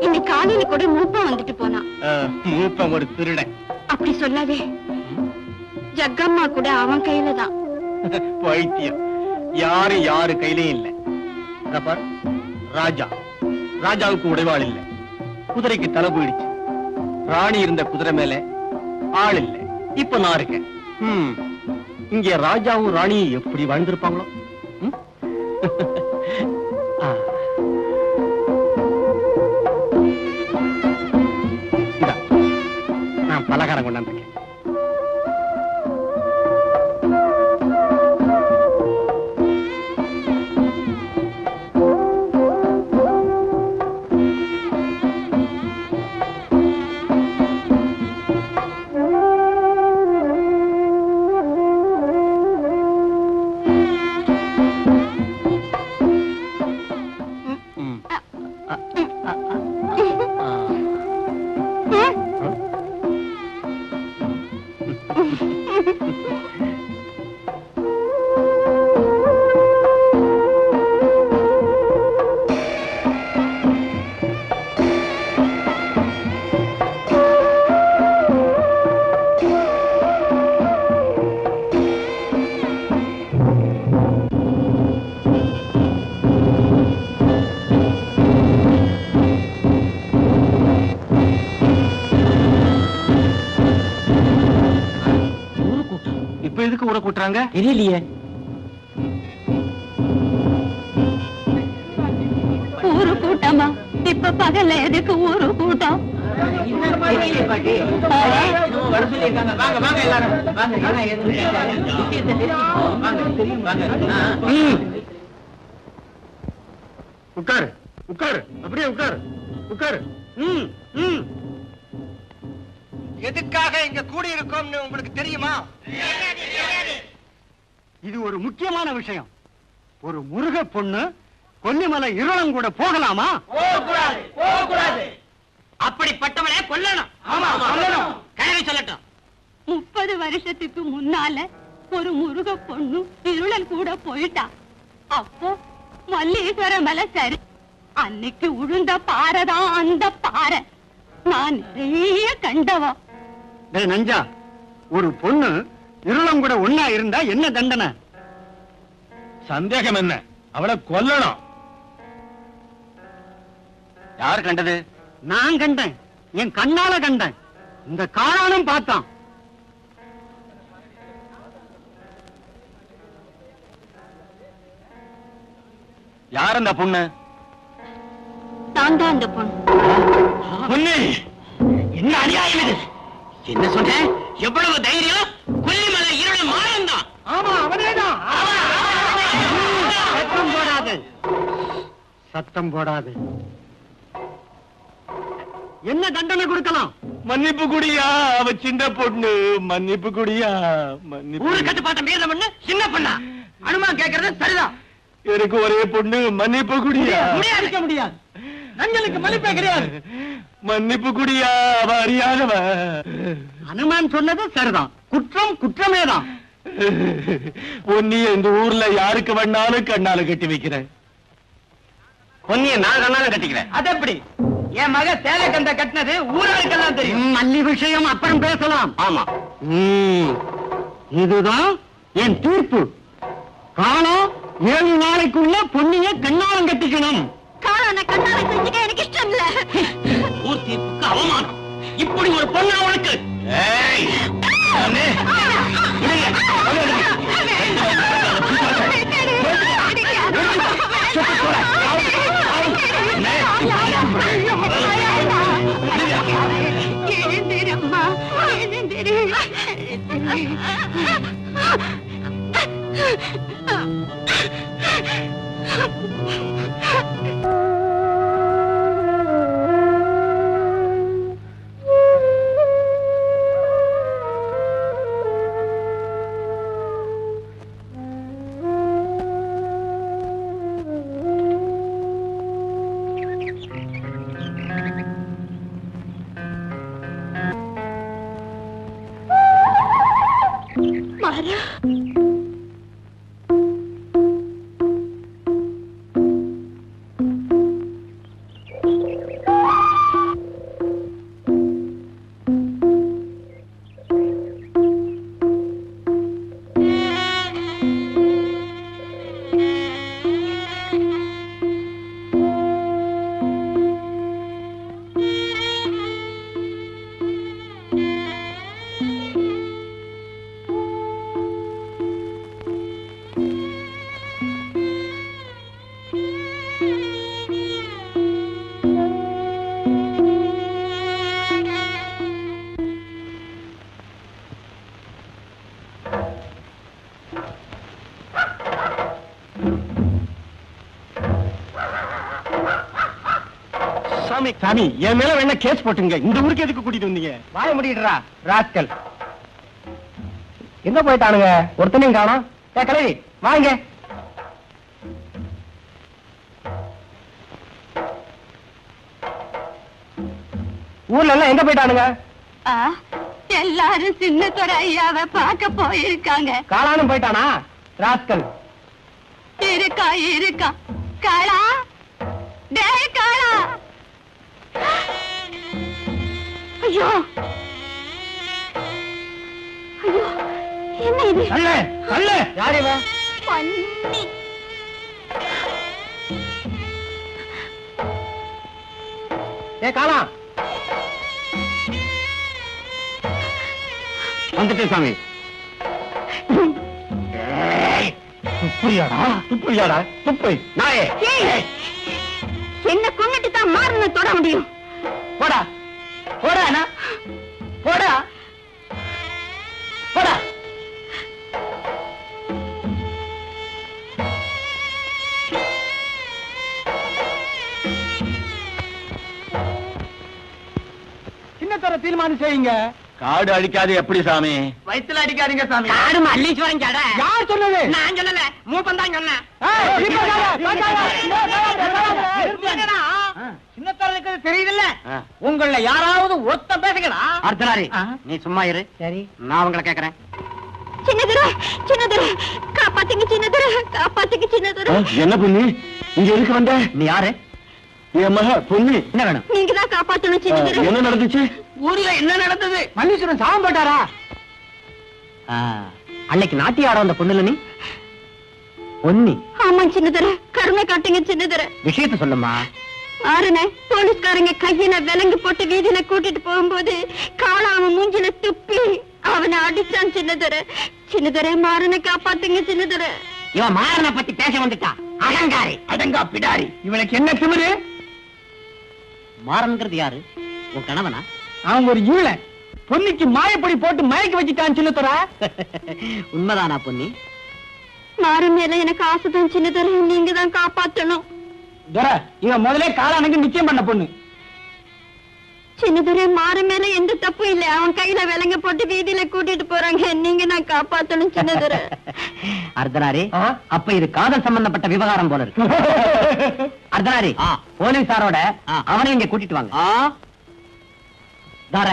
இன்னைக்கு காலையில கூட மூப்பம் வந்துட்டு போனா. மூப்பம் ஒரு திருடன். அப்படி சொல்லாதே, ஜக்கம்மா கூட அவன் கையில தான். பைத்தியம், யாரு யாரு கையிலையும் இல்ல. பார், ராஜா, ராஜாவுக்கு உடைவாள் இல்ல, குதிரைக்கு தலை போயிடுச்சு. ராணி இருந்த குதிரை மேல ஆள் இல்ல, இப்ப நான் இருக்கேன். இங்க ராஜாவும் ராணியும் எப்படி வாழ்ந்திருப்பாங்களோ. நான் பலகாரம் கொண்டாந்துருக்கேன். ஊரை கூட்டுறாங்க? தெரியலையே. ஊரு கூட்டமா? இப்ப பகல்ல எதுக்கு ஊரு கூட்டம்? உட்காரு உட்காரு, அப்படியே உட்காரு உட்காரு. எதுக்காக இங்க கூடி இருக்கோம்னு உங்களுக்கு தெரியுமா? இது ஒரு முக்கியமான விஷயம். ஒரு முருக பொண்ணு கொல்லிமலை இருளம் கூட போகலாமா? போகக்கூடாது. அப்படிப்பட்டவனே கொல்லணும். கிழவி சொல்லட்டும். 30 வருஷத்துக்கு முன்னால ஒரு முருக பொண்ணு இருளன் கூட போயிட்டா. அப்போ மல்லீஸ்வர மலை சரி, அன்னைக்கு உழுந்த பாறைதான் அந்த பாறை. நான் நிறைய கண்டவா. நஞ்சா, ஒரு பொண்ணு இருளம் கூட ஒன்னா இருந்தா என்ன தண்டனை? சந்தேகம் என்ன? அவளை கொல்லணும். யார் கண்டது? நான் கண்டேன், என் கண்ணால கண்டேன். இந்த காளானும் பார்த்தான். யார் அந்த பொண்ணு? நான் தான் அந்த பொண்ணு. பொண்ணு, என்ன அநியாயம் இது? என்ன சொன்னேன்? எவ்வளவு தைரியம்? கொல்லிமலை இருளன் மாயம்தான். ஆமா, அவனேதான். சத்தம் போடாது, சத்தம் போடாது. என்ன தண்டனை கொடுக்கலாம்? மன்னிப்பு குடியா, அவ சின்ன பொண்ணு. மன்னிப்பு குடியா, மன்னிப்பு. ஊரு கட்டுப்பாட்டை மீற பண்ணு, சின்ன பண்ணா அனுமான் கேட்கறது சரிதான். எனக்கு ஒரே பொண்ணு, மன்னிப்பு குடியா. முடியாதிக்க முடியாது. நஞ்சலுக்கு மன்னிப்பே கிடையாது. மன்னிப்பு குடியா, அவ அறியாதவ. அனுமான் சொன்னது சரிதான். குற்றம் குற்றமேதான். பொன்னிய இந்த ஊர்ல யாருக்கு வேணாலும் கண்ணால கட்டி வைக்கிறேன். பொன்னிய நான் கண்ணாலும் கட்டிக்கிறேன். அது எப்படி? என் மக சேலை கந்த கட்டினது ஊராளுக்கெல்லாம் தெரியும். மல்லி விஷயம் அப்புறம் பேசலாம். ஆமா. இதுதான் என் தீர்ப்பு. காலம் 7 நாளைக்குள்ள பொன்னிய கண்ணாலம் கட்டிக்கணும். காளான கண்ணால செஞ்சுக்க எனக்கு இஷ்டம் இல்ல. ஊர் தீர்ப்புக்கு அவமானம். இப்படி ஒரு பொண்ணு அவனுக்கு. ஏய், அண்ணே, விடுங்க. எழுந்திரம்மா, எழுந்திரு. மாறா, சாமி, என் மேல வேணா கேஸ் போட்டுங்க. இந்த ஊருக்கு எதுக்கு கூட்டிட்டு வந்தீங்க? வாய முடிடுறா ராஸ்கல். எங்க போயிட்டானுங்க? ஒருத்தனையும் காணோம். கிளவி வாங்க. ஊர்ல எல்லாம் எங்க போயிட்டானுங்க? எல்லாரும் சின்னத்துறை ஐயாவை பார்க்க போயிருக்காங்க. காளானும் போயிட்டானா? ராஸ்கல் இருக்கா இருக்கா. காளா, டேய் காளா. ஐயோ ஐயோ, என்ன இது? அல்ல அல்ல. யார் இவன்? பன்னி. ஏ காளா, வந்துட்டேன் சாமி. துப்புறியாடா துப்பு நாயே. என்ன கொண்டுட்டு தான் மாறன தொட முடியும். போடா போடா அண்ணா. போடா போடா. சின்னத்தர தீர்மானம் செய்யுங்க. காடு அடிக்காது எப்படி சாமி? வயித்துல அடிக்காதீங்க சாமி. காடு மல்லீஸ்வரன் கடை. யார் சொன்னது? நான் சொல்லல, மூப்பன் தான் சொன்னேன். சின்னத்தரனுக்கு தெரியுதுல்ல, உங்கள யாராவது ஒருத்த பேசுங்களா? அர்த்தனாரி, நீ சும்மா இரு. சரி, நான் உங்களை கேக்குறேன். சின்னதுரை, சின்னதுரை, காப்பாத்துங்க சின்னதுரை, காப்பாத்துங்க சின்னதுரை. என்ன பொண்ணு இங்க எதுக்கு வந்த? நீ யாரு? என் மக பொண்ணு. என்ன வேணும்? நீங்க தான் காப்பாத்தணும் சின்னதுரை. என்ன நடந்துச்சு? ஊர்ல என்ன நடந்தது? மல்லீஸ்வரன் சாபம் போட்டாரா? அன்னைக்கு நாட்டி ஆட வந்த பொண்ணுல நீ பொன்னி. ஆமா சின்னதுரை, கருணை காட்டுங்க சின்னதுரை. விஷயத்த சொல்லுமா. ஆறுனே, போலீஸ்காரங்க கையில விலங்கு போட்டு வீதியில கூட்டிட்டு போகும்போது காலம் அவன் மூஞ்சில துப்பி அவனை அடிச்சான் சின்னதுரை. சின்னதுரை, மாறனை காப்பாத்துங்க சின்னதுரை. இவன் மாறனை பத்தி பேச வந்துட்டா. அகங்காரி, அடங்கா பிடாரி. இவனுக்கு என்ன திமிரு? மாறன்கிறது யாரு? உன் கணவனா? அவன் ஒரு ஈழ பொன்னிக்கு மாயப்படி போட்டு மயக்க வச்சுட்டான் சின்னத்தரா. உண்மைதானா பொன்னி? மாறன் மேல எனக்கு ஆசைதான் சின்னதுரை, நீங்க தான் காப்பாத்தணும். துரை, இவன் முதலே காலானுக்கு நிச்சயம் பண்ண பொண்ணு. சின்னதுரை, மாறன் மேல எந்த தப்பும் இல்ல. அவன் கையில விலங்க போட்டு வீதியில கூட்டிட்டு போறாங்க. நீங்க தான் காப்பாத்தணும் சின்னதுரை. அர்த்தனாரி, அப்ப இது காதல் சம்பந்தப்பட்ட விவகாரம் போல இருக்கு. அர்த்தனாரி, போலீசாரோட அவனை இங்க கூட்டிட்டு வாங்க. தர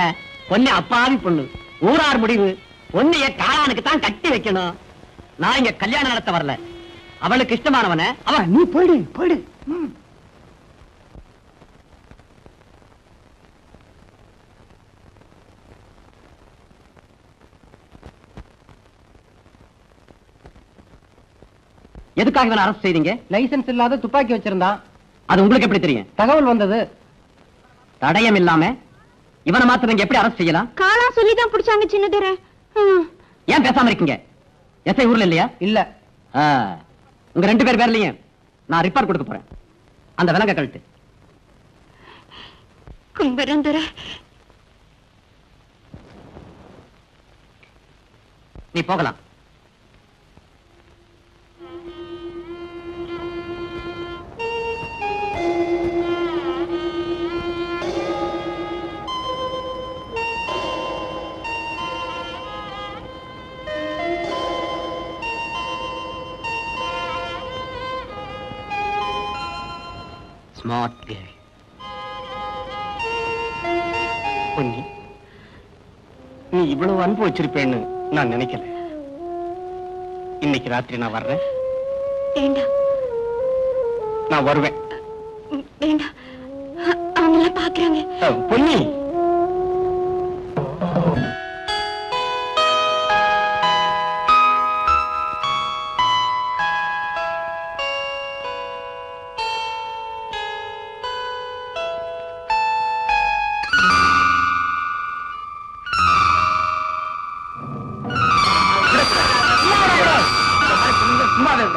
பொண்ணு அப்பாவி பொண்ணு, ஊரார் முடிவு. பொண்ணைய காளானுக்கு தான் கட்டி வைக்கணும். நான் இங்க கல்யாணம் நடத்த வரல. அவளுக்கு இஷ்டமானவன அவன். நீ போயிடு போயிடு. எதுக்காக இவனை அரசு செய்தீங்க? லைசன்ஸ் இல்லாத துப்பாக்கி வச்சிருந்தான். அது உங்களுக்கு எப்படி தெரியும்? தகவல் வந்தது. தடயம் இல்லாம இவனை மாத்திரம் எப்படி அரசு செய்யலாம்? காலா சொல்லிதான் பிடிச்சாங்க சின்னதுரை. ஏன் பேசாம இருக்கீங்க? எஸ்ஐ ஊர்ல இல்லையா? இல்ல. உங்க 2 பேர் பேர்லயும் நான் ரிப்போர்ட் கொடுக்க போறேன். அந்த விலங்க கழட்டு. கும்பரந்துரை, நீ போகலாம். Smart girl. பொன்னி, நீ இவ்வளவு அன்பு வச்சிருப்பேன்னு நான் நினைக்கல. இன்னைக்கு ராத்திரி நான் வர்றேன். வேண்டாம். நான் வருவேன். வேண்டாம், அவங்கள பாக்குறாங்க. பொன்னி,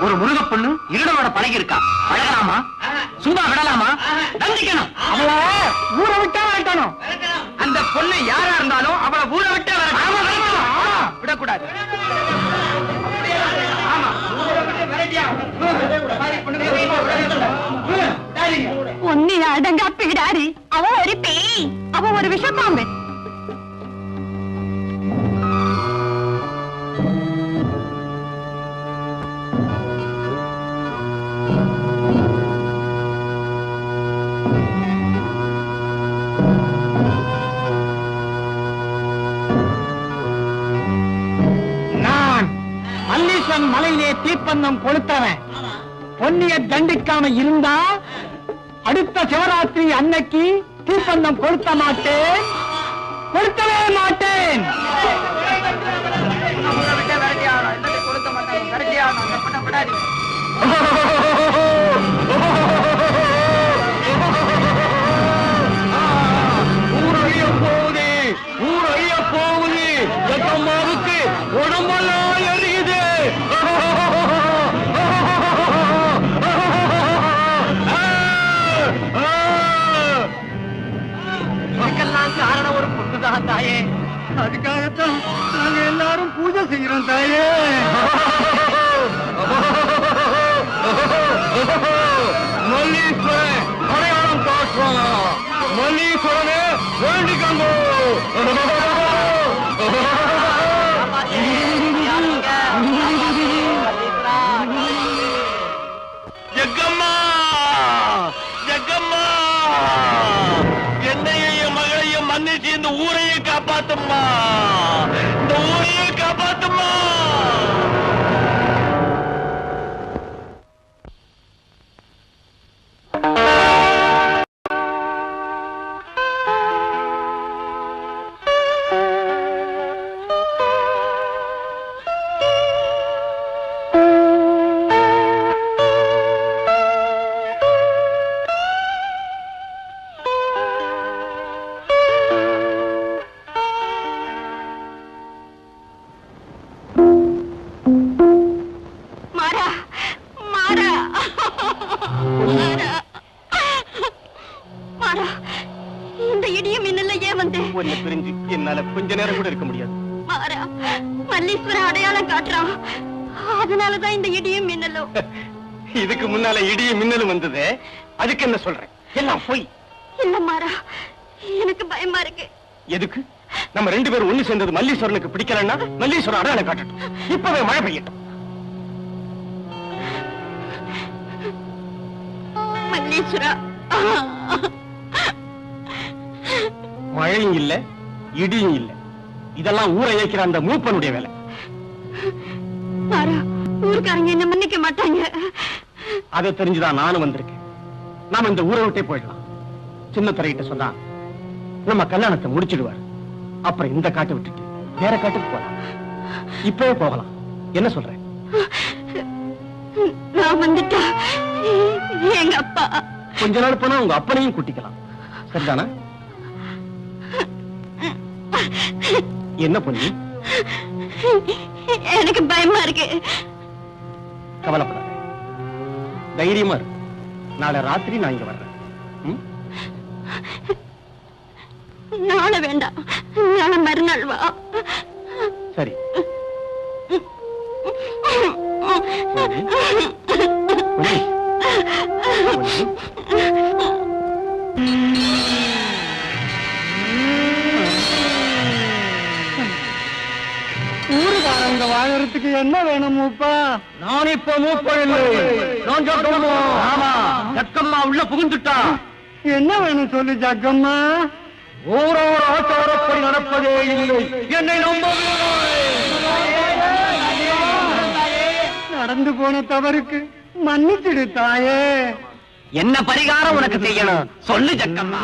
ஒரு முருக பொண்ணு இருடனோட பழகி இருக்கா. பழகலாமா? சும்மா விடலாமா? தண்டிக்கணும். அவளை ஊரை விட்டா வரட்டணும். அந்த பொண்ணு யாரா இருந்தாலும் அவளை ஊரை விட்டு விடக்கூடாது. ஒன்னு அடங்கா பிடாரி. அவன் ஒரு பேய், அவன் ஒரு விஷப்பாம்பு. மலையிலே தீப்பந்தம் கொளுத்தவன் பொன்னிய தண்டிக்காம இருந்தா அடுத்த சிவராத்திரி அன்னைக்கு தீப்பந்தம் கொளுத்த மாட்டேன், கொளுத்தவே மாட்டேன். ஊரழிய போகுது, ஊரழிய போகுது. எட்டம்மாவுக்கு உடம்பெல்லாம் எரியுது. காப்பாத்துமா, இந்த ஊரையே காப்பாத்துமா. பிரிஞ்சு என்னால கொஞ்ச நேரம் கூட இருக்க முடியாது. மல்லீஸ்வரன் அடையாளம் காட்டுறான், அதனாலதான் இந்த இடியும் மின்னலும். இதுக்கு முன்னால இடியும் மின்னலும் வந்தது, அதுக்கு என்ன சொல்றேன்? எல்லாம் போய். இல்ல மாறா, எனக்கு பயமா இருக்கு. எதுக்கு? நம்ம ரெண்டு பேரும் ஒண்ணு சேர்ந்தது மல்லீஸ்வரனுக்கு பிடிக்கலன்னா மல்லீஸ்வரன் அடையாளம் காட்டட்டும். இப்பவே மழை பெய்யட்டும். மல்லீஸ்வரா, மழையும் இல்ல, இடியும் இல்ல, இதெல்லாம் ஊரை இயக்கிற அந்த மூப்பனுடைய வேலை. ஊருக்காரங்க என்ன மன்னிக்க மாட்டாங்க. அதை தெரிஞ்சுதான் நானும் வந்திருக்கேன். நாம இந்த ஊரை விட்டே போயிடலாம். சின்ன துறையிட்ட சொன்னா நம்ம கல்யாணத்தை முடிச்சிடுவார். அப்புறம் இந்த காட்டை விட்டுட்டு வேற காட்டுக்கு போகலாம். இப்பவே போகலாம். என்ன சொல்றேன்? நான் வந்துட்டா எங்க அப்பா கொஞ்ச நாள் போனா உங்க அப்பனையும் கூட்டிக்கலாம். சரிதானா? என்ன பண்ணி? எனக்கு பயமா இருக்கு. கவலைப்படாத, தைரியமா இருக்கு. நாளை ராத்திரி நான் இங்க வர்றேன். நாளை வேண்டாம், நாளை மறுநாள் வா. சரி. ஊருக்காரங்க வாழறதுக்கு என்ன வேணும் மூப்பா? நான் இப்ப மூப்பனில்லை, நான் ஜக்கம்மா. ஆமா, ஜக்கம்மா உள்ள புகுந்துட்டா. என்ன வேணும் சொல்லு ஜக்கம்மா. ஊரோட ஆச்சாரப்படி நடப்பதே இல்லை. என்னை நம்பவில்லை. நடந்து போன தவறுக்கு மன்னிச்சிடு தாயே. என்ன பரிகாரம் உனக்கு செய்யணும் சொல்லு ஜக்கம்மா.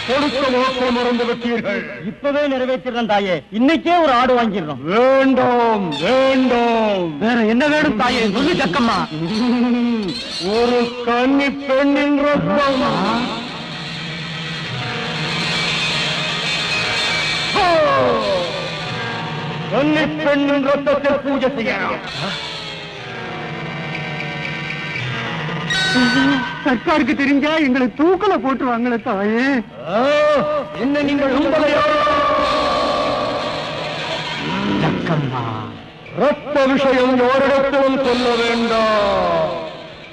கொடுத்த வாக்கை மறந்து விட்டீர்கள். இப்பவே நிறைவேற்றிடுறோம் தாயே. இன்னைக்கே ஒரு ஆடு வாங்கிடுறோம். வேண்டாம் வேண்டாம். வேற என்ன வேணும் தாயே சொல்லு ஜக்கம்மா. ஒரு கன்னி பெண்ணின் ரத்தம். கன்னி பெண்ணின் ரத்தத்தை பூஜை செய்யணும். சர்க்காருக்கு தெரிஞ்சா எங்களை தூக்கல போட்டுருவாங்களே தாயே. என்ன நீங்கள் உங்களையோ? ஜக்கம்மா, ரத்த விஷயம் யாரிடத்திலும் சொல்ல வேண்டாம்.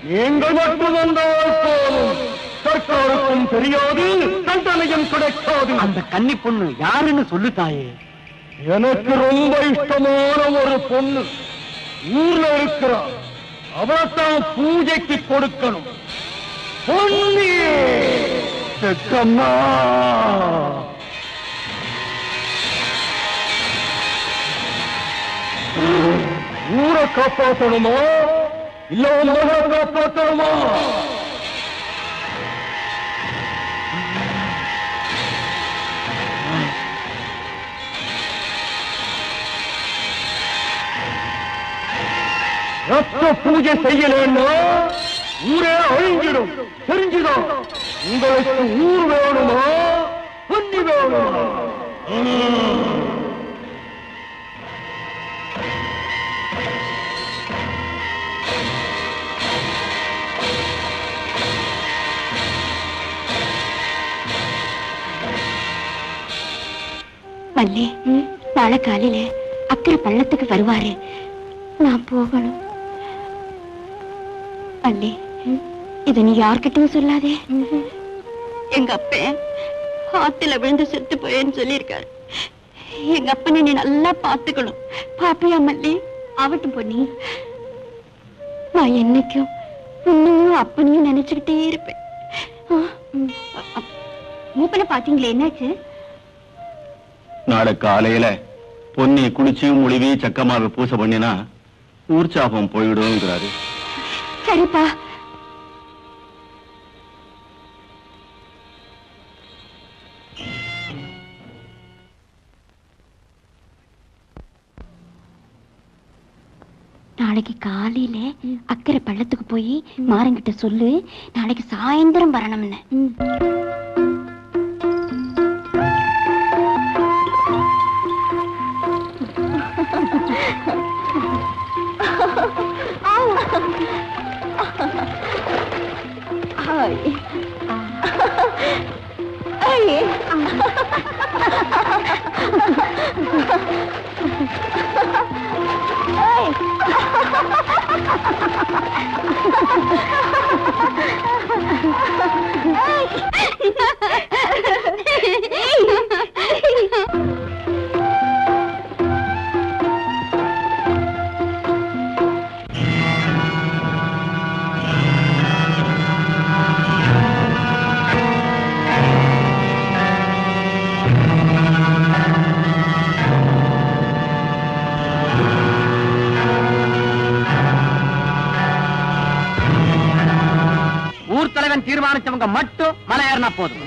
நீங்கள் மட்டும் வந்தால் போதும். சர்க்காருக்கும் தெரியாது, தண்டனையும் கிடைக்காது. அந்த கன்னி பொண்ணு யாருன்னு சொல்லு தாயே. எனக்கு ரொம்ப இஷ்டமான ஒரு பொண்ணு ஊர்ல இருக்கிறார். அவளைத்தான் பூஜைக்கு கொடுக்கணும். பொன்னி செக்கம்மா. ஊரை காப்பாற்றணுமா இல்ல உங்களை காப்பாற்றணுமா? ரத்த பூஜை செய்யலன்னா ஊரே அழிஞ்சிடும். தெரிஞ்சுதான். உங்களுக்கு ஊர் வேணுமா பொன்னி வேணுமா? மல்லி, நாளை காலையில அக்கறை பள்ளத்துக்கு வருவாரு. நான் போகணும். மல்லி, இத நீ யார்கிட்டயும் சொல்லாதே. எங்க அப்ப ஆத்துல விழுந்து செத்து போயேன்னு சொல்லியிருக்காரு. எங்க அப்பனை நீ நல்லா பாத்துக்கணும். பாப்பியா மல்லி? ஆவட்டும் பொன்னி. நான் என்னைக்கும் உன்னையும் அப்பனையும் நினைச்சுக்கிட்டே இருப்பேன். மூப்பனை பாத்தீங்களே, என்னாச்சு? நாளை காலையில பொன்னி குளிச்சியும் மொழிவி சக்கமாக பூசை பண்ணினா ஊர்ச்சாபம் போயிடுங்கிறாரு. சரிப்பா. நாளைக்கு காலையில அக்கறை பள்ளத்துக்கு போய் மாறங்கிட்ட சொல்லு, நாளைக்கு சாயந்தரம் வரணும்னு. ஊர் தலைவன் தீர்மானிச்சவங்க மட்டும் மலை ஏறினா போதும்.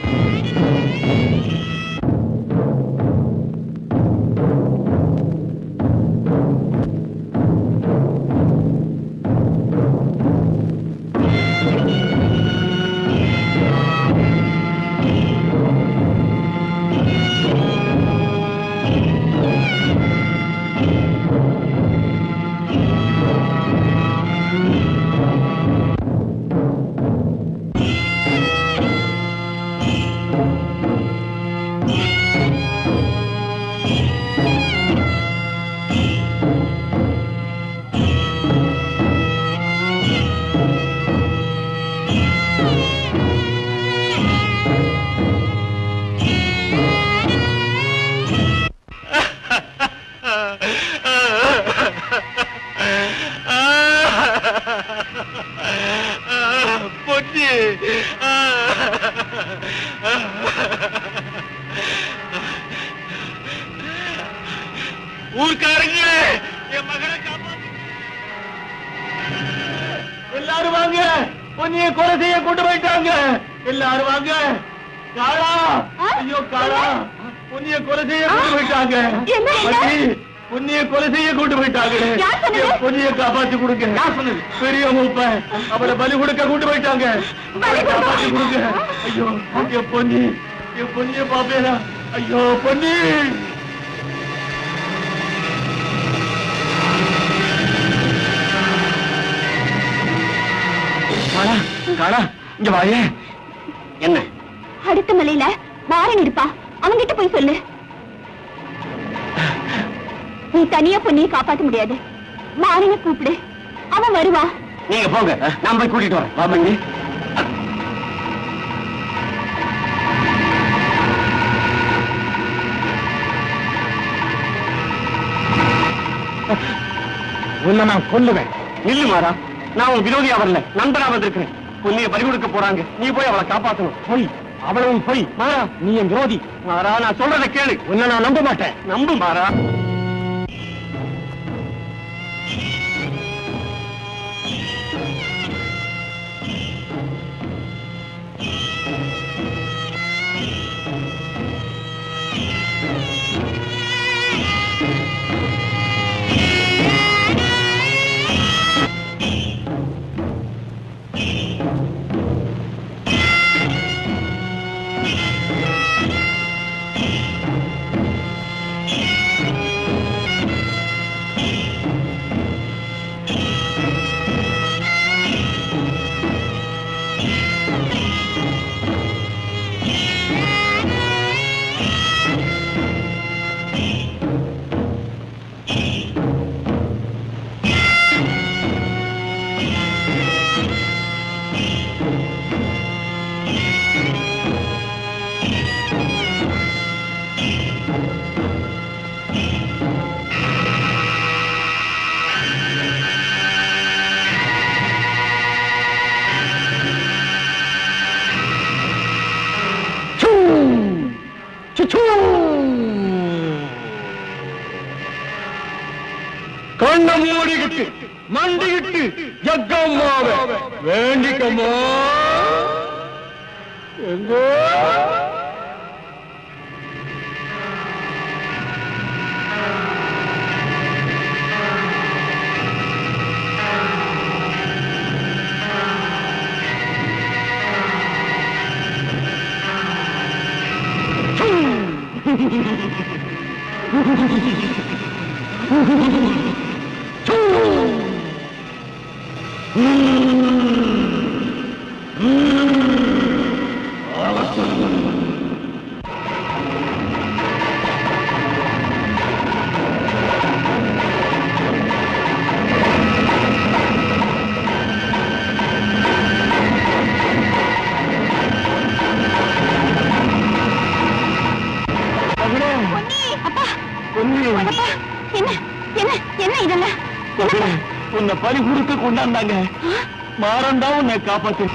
ஊர்க்காரங்க என் மகனை காப்பாத்து. எல்லாரும் வாங்க, பொன்னியை கொலை செய்ய கொண்டு போயிட்டாங்க. எல்லாரும் வாங்க. காளா, ஐயோ காளா, பொன்னியை கொலை செய்ய கொண்டு போயிட்டாங்க. பொன்னியை கொலை செய்ய கொண்டு போயிட்டாங்க. பொன்னியை காப்பாத்தி கொடுங்க. பெரிய மூப்பன் அவரை பலி கொடுக்க கொண்டு போயிட்டாங்க. காப்பாத்தி கொடுங்க. ஐயோ என் பொன்னி, என் பொன்னியை பாப்பேனா? ஐயோ பொன்னி. காளா, காளா, இங்க வாயே. என்ன? அடுத்த மலையில மாறன் இருப்பா, அவங்கிட்ட போய் சொல்லு. நீ தனியா பொண்ணியை காப்பாற்ற முடியாது. மாறனை கூப்பிடு, அவன் வருவா. நீங்க போங்க, நான் போய் கூட்டிட்டு வரேன். வா மண்ணி. உன்னை நான் கொல்லுவேன். நில்லு மாறா, நான் உன் விரோதியா வரல, நண்பனா வந்திருக்கிறேன். பொன்னியை பலி கொடுக்க போறாங்க, நீ போய் அவளை காப்பாற்றணும். போய் அவளும் போய். மாறா, நீ என் விரோதி. மாறா, நான் சொல்றதை கேளு. உன்னை நான் நம்ப மாட்டேன். நம்பு மாறா. மண்டியிட்டு ஜக்கம்மாவை வேண்டிக்கம்மா. எங்க உன்னை பறி உருக்க கொண்டாந்தாங்க. மாறந்தான் உன்னை காப்பாத்து.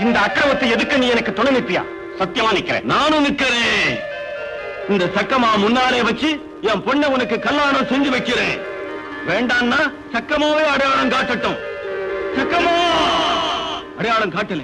இந்த அக்கிரமத்தை எதுக்க நீ எனக்கு துணை நிற்பியா? சத்தியமா நிக்கிறேன். நானும் நிக்கிறேன். இந்த சக்கமா முன்னாலே வச்சு என் பொண்ணை உனக்கு கல்யாணம் செஞ்சு வைக்கிறேன். வேண்டான்னா சக்கமாவே அடையாளம் காட்டட்டும். சக்கமா அடையாளம் காட்டல.